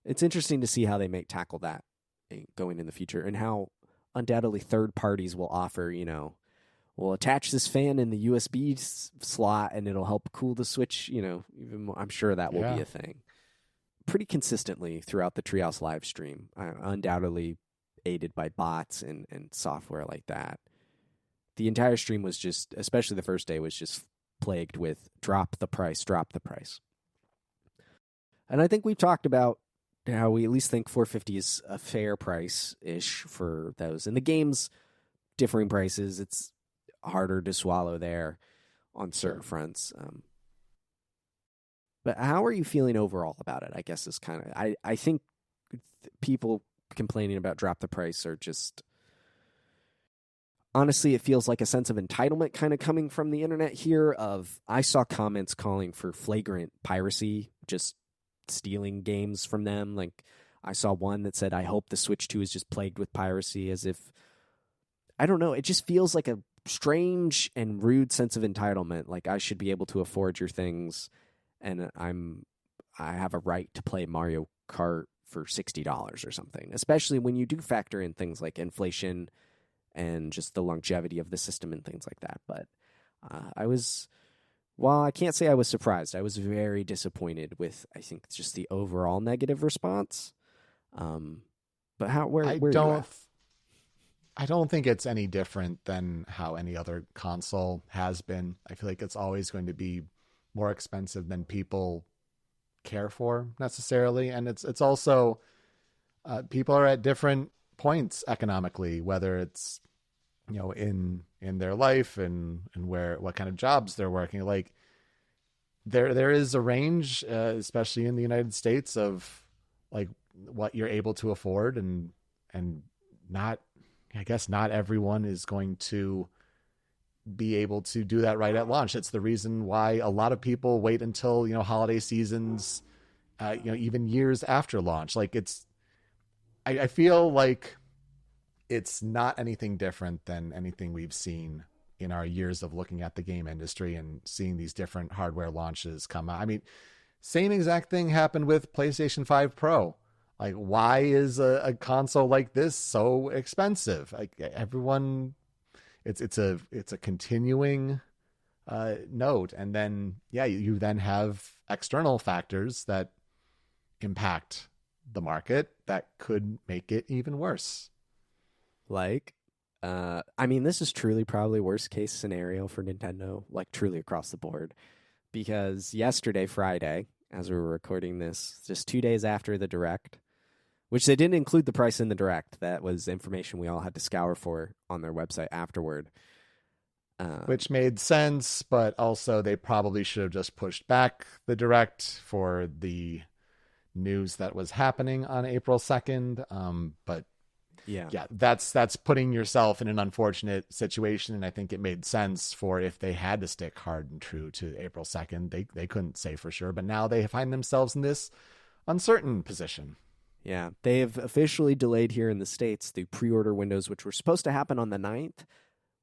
it's interesting to see how they tackle that going in the future, and how undoubtedly third parties will offer, we'll attach this fan in the USB slot and it'll help cool the Switch, even more. I'm sure that will be a thing. Pretty consistently throughout the Treehouse live stream, undoubtedly aided by bots and software like that. The entire stream was just, especially the first day, was just plagued with drop the price. And I think we've talked about how we at least think $450 is a fair price-ish for those. And the game's differing prices, it's harder to swallow there on certain fronts. But how are you feeling overall about it? I guess is kind of, I think people complaining about drop the price are just, honestly, it feels like a sense of entitlement kind of coming from the internet here. I saw comments calling for flagrant piracy, just stealing games from them. Like, I saw one that said, I hope the Switch 2 is just plagued with piracy, as if, I don't know, it just feels like a strange and rude sense of entitlement. Like, I should be able to afford your things, and I have a right to play Mario Kart for $60 or something, especially when you do factor in things like inflation and just the longevity of the system and things like that. But while I can't say I was surprised, I was very disappointed with, I think, just the overall negative response. But where are you at? I don't think it's any different than how any other console has been. I feel like it's always going to be more expensive than people care for necessarily. And it's also, people are at different points economically, whether it's, in their life and what kind of jobs they're working. Like, there is a range, especially in the United States, of like what you're able to afford, and not, I guess not everyone is going to be able to do that right at launch. It's the reason why a lot of people wait until, holiday seasons, even years after launch. Like, I feel like it's not anything different than anything we've seen in our years of looking at the game industry and seeing these different hardware launches come out. I mean, same exact thing happened with PlayStation 5 Pro. Like, why is a console like this so expensive? Like, everyone, it's a continuing note. And then, yeah, you then have external factors that impact the market that could make it even worse. Like, I mean, this is truly probably worst case scenario for Nintendo, like truly across the board. Because yesterday, Friday, as we were recording this, just 2 days after the Direct, which they didn't include the price in the Direct. That was information we all had to scour for on their website afterward. Which made sense, but also they probably should have just pushed back the Direct for the news that was happening on April 2nd. But yeah, that's putting yourself in an unfortunate situation. And I think it made sense for if they had to stick hard and true to April 2nd, they couldn't say for sure, but now they find themselves in this uncertain position. Yeah, they have officially delayed here in the States the pre-order windows, which were supposed to happen on the 9th,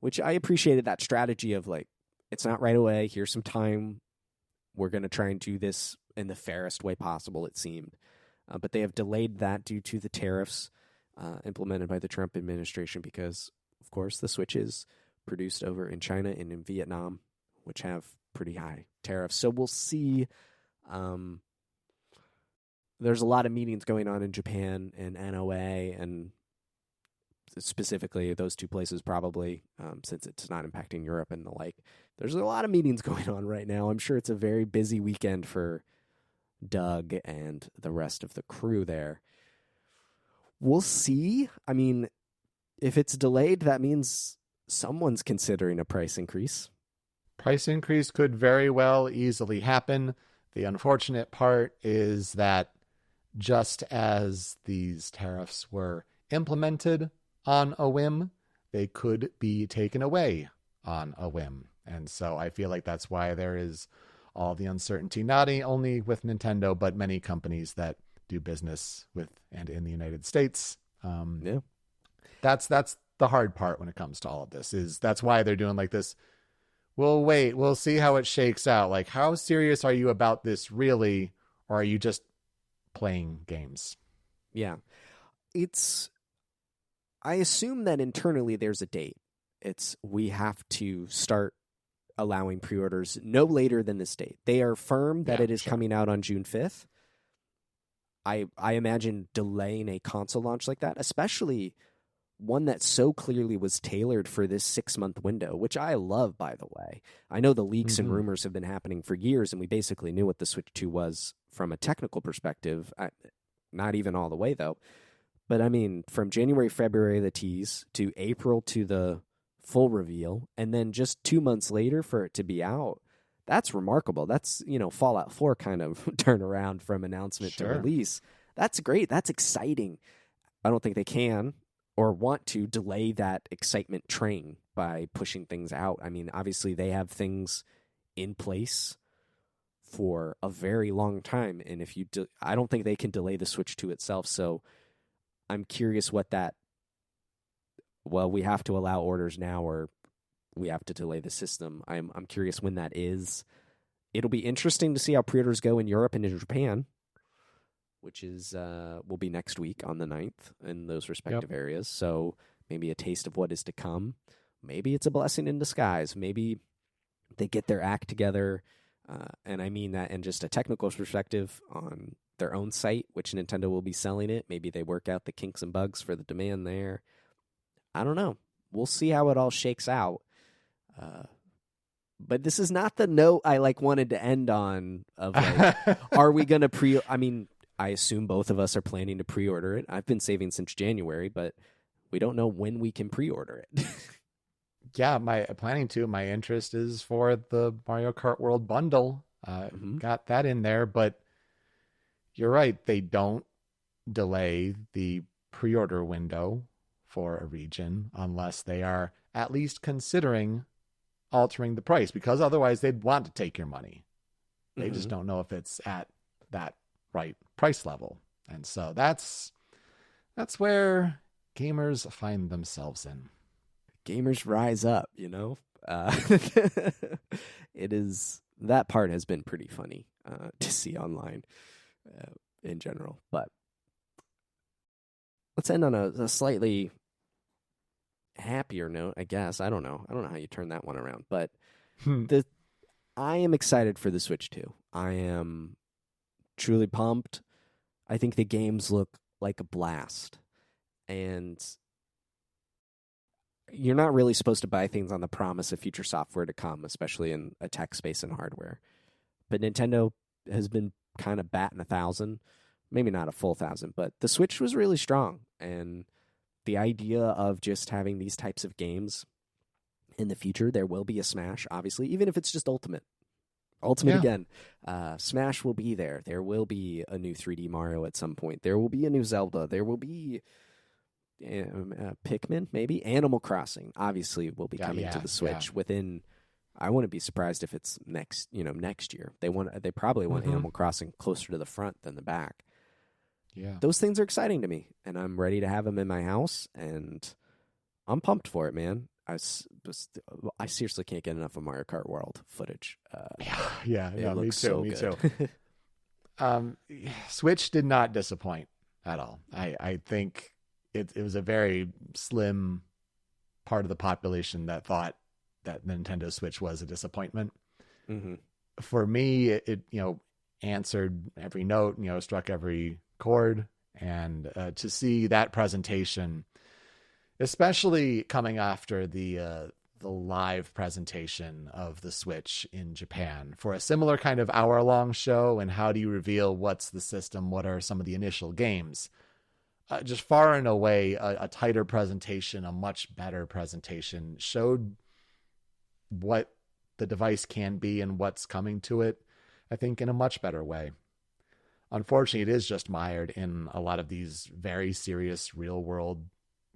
which I appreciated that strategy of like, it's not right away. Here's some time. We're going to try and do this in the fairest way possible, it seemed. But they have delayed that due to the tariffs implemented by the Trump administration because, of course, the Switch is produced over in China and in Vietnam, which have pretty high tariffs. So we'll see. There's a lot of meetings going on in Japan and NOA, and specifically those two places probably, since it's not impacting Europe and the like. There's a lot of meetings going on right now. I'm sure it's a very busy weekend for Doug and the rest of the crew there. We'll see. I mean, if it's delayed, that means someone's considering a price increase. Price increase could very well easily happen. The unfortunate part is that just as these tariffs were implemented on a whim, they could be taken away on a whim. And so I feel like that's why there is all the uncertainty, not only with Nintendo, but many companies that do business with and in the United States. Yeah, that's the hard part when it comes to all of this. Is that's why they're doing like this. We'll wait. We'll see how it shakes out. Like, how serious are you about this really, or are you just playing games? Yeah, I assume that internally there's a date. We have to start allowing pre-orders no later than this date. They are firm that it is coming out on June 5th. I imagine delaying a console launch like that, especially one that so clearly was tailored for this 6-month window, which I love, by the way. I know the leaks and rumors have been happening for years, and we basically knew what the Switch 2 was from a technical perspective. Not even all the way, though. But, I mean, from January, February, the tease, to April to the full reveal, and then just 2 months later for it to be out, that's remarkable. That's, Fallout 4 kind of turnaround from announcement to release. That's great. That's exciting. I don't think they can or want to delay that excitement train by pushing things out. I mean, obviously they have things in place for a very long time, and if you I don't think they can delay the Switch 2 itself. So I'm curious what that. Well, we have to allow orders now, or we have to delay the system. I'm curious when that is. It'll be interesting to see how pre-orders go in Europe and in Japan, which is will be next week on the 9th in those respective areas. So maybe a taste of what is to come. Maybe it's a blessing in disguise. Maybe they get their act together, and I mean that in just a technical perspective on their own site, which Nintendo will be selling it. Maybe they work out the kinks and bugs for the demand there. I don't know. We'll see how it all shakes out. But this is not the note I wanted to end on of are we going to I mean, I assume both of us are planning to pre-order it. I've been saving since January, but we don't know when we can pre-order it. Yeah, my interest is for the Mario Kart World bundle. Got that in there, but you're right. They don't delay the pre-order window for a region unless they are at least considering altering the price, because otherwise they'd want to take your money. They just don't know if it's at that right price level. And so that's where gamers find themselves in. Gamers rise up, it is, that part has been pretty funny to see online in general. But let's end on a slightly happier note, I guess. I don't know how you turn that one around, but the I am excited for the Switch 2. I am truly pumped. I think the games look like a blast. And you're not really supposed to buy things on the promise of future software to come, especially in a tech space and hardware. But Nintendo has been kind of batting 1,000, maybe not a full 1,000, but the Switch was really strong. And the idea of just having these types of games in the future, there will be a Smash, obviously, even if it's just Ultimate. Ultimate again. Smash will be there. There will be a new 3D Mario at some point. There will be a new Zelda. There will be Pikmin, maybe. Animal Crossing, obviously, will be coming to the Switch within. I wouldn't be surprised if it's next year. They probably want Animal Crossing closer to the front than the back. Yeah, those things are exciting to me, and I'm ready to have them in my house, and I'm pumped for it, man. I seriously can't get enough of Mario Kart World footage. Me too. Switch did not disappoint at all. I think it was a very slim part of the population that thought that Nintendo Switch was a disappointment. Mm-hmm. For me, it answered every note, struck every chord, and to see that presentation, especially coming after the live presentation of the Switch in Japan for a similar kind of hour-long show, and how do you reveal what's the system, what are some of the initial games, just far and away a tighter presentation, a much better presentation, showed what the device can be and what's coming to it, I think, in a much better way. Unfortunately, it is just mired in a lot of these very serious real-world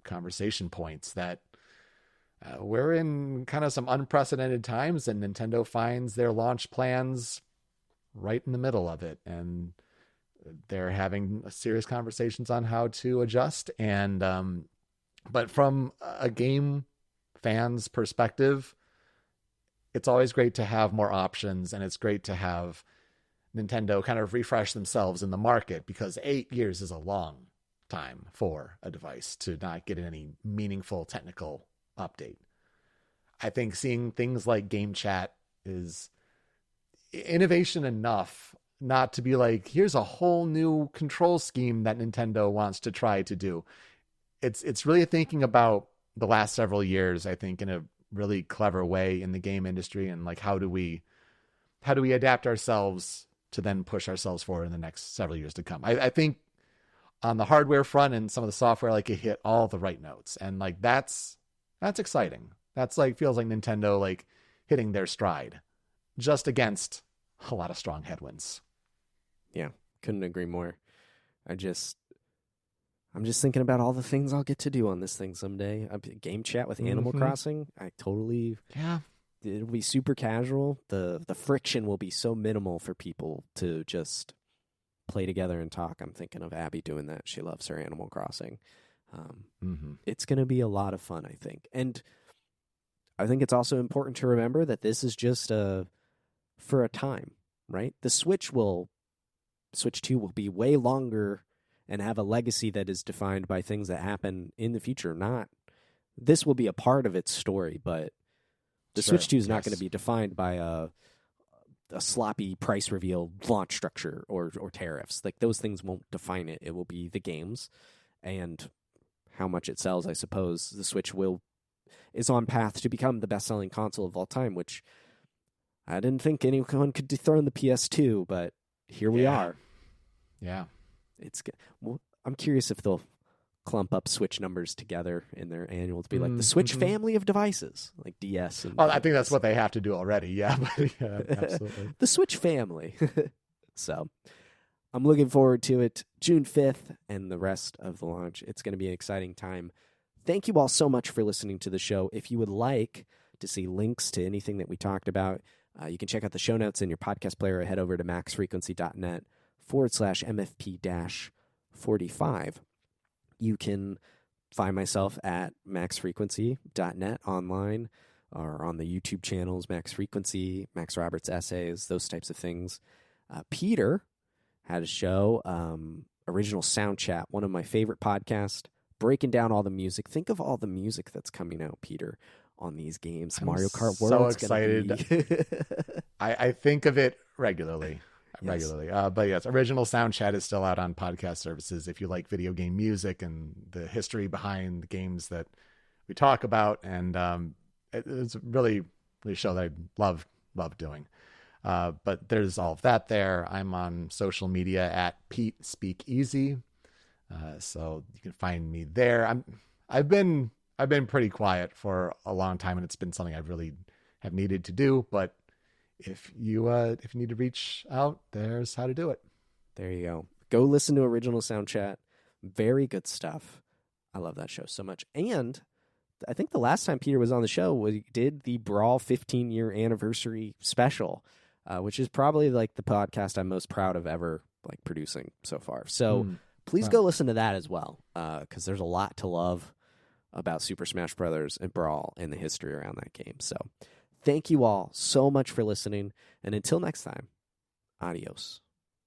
conversation points that we're in kind of some unprecedented times, and Nintendo finds their launch plans right in the middle of it, and they're having serious conversations on how to adjust. And but from a game fan's perspective, it's always great to have more options, and it's great to have Nintendo kind of refresh themselves in the market, because 8 years is a long time for a device to not get any meaningful technical update. I think seeing things like game chat is innovation enough not to be like, here's a whole new control scheme that Nintendo wants to try to do. It's really thinking about the last several years, I think, in a really clever way in the game industry, and like, how do we adapt ourselves to then push ourselves forward in the next several years to come. I think on the hardware front and some of the software, like, it hit all the right notes, and like that's exciting. That's like, feels like Nintendo like hitting their stride, just against a lot of strong headwinds. Yeah, couldn't agree more. I'm just thinking about all the things I'll get to do on this thing someday. Game chat with Animal Crossing. It'll be super casual. The friction will be so minimal for people to just play together and talk. I'm thinking of Abby doing that. She loves her Animal Crossing. It's going to be a lot of fun, I think. And I think it's also important to remember that this is just for a time, right? The Switch 2 will be way longer and have a legacy that is defined by things that happen in the future. This will be a part of its story, but the Switch 2 is not going to be defined by a sloppy price reveal launch structure or tariffs. Like, those things won't define it. It will be the games and how much it sells, I suppose. The Switch is on path to become the best-selling console of all time, which I didn't think anyone could dethrone the PS2, but here we are. Yeah. I'm curious if they'll clump up Switch numbers together in their annual to be like the Switch family of devices, like DS. I think that's what they have to do already. Yeah, yeah, absolutely. The Switch family. So I'm looking forward to it. June 5th and the rest of the launch. It's going to be an exciting time. Thank you all so much for listening to the show. If you would like to see links to anything that we talked about, you can check out the show notes in your podcast player or head over to maxfrequency.net/MFP-45. You can find myself at maxfrequency.net online or on the YouTube channels, Max Frequency, Max Roberts Essays, those types of things. Peter had a show, Original Sound Chat, one of my favorite podcasts, breaking down all the music. Think of all the music that's coming out, Peter. on these games. I'm Mario Kart so World's excited. Gonna be... I think of it regularly. Yes. But yes, original sound chat is still out on podcast services. If you like video game music and the history behind the games that we talk about, and it's really a show that I love doing. But there's all of that there. I'm on social media at Pete Speak Easy, so you can find me there. I've been pretty quiet for a long time, and it's been something I really have needed to do. But if you need to reach out, there's how to do it. There you go. Go listen to Original Sound Chat. Very good stuff. I love that show so much. And I think the last time Peter was on the show, we did the Brawl 15-year anniversary special, which is probably like the podcast I'm most proud of ever like producing so far. So please go listen to that as well, because there's a lot to love about Super Smash Brothers and Brawl and the history around that game. So thank you all so much for listening, and until next time, adios.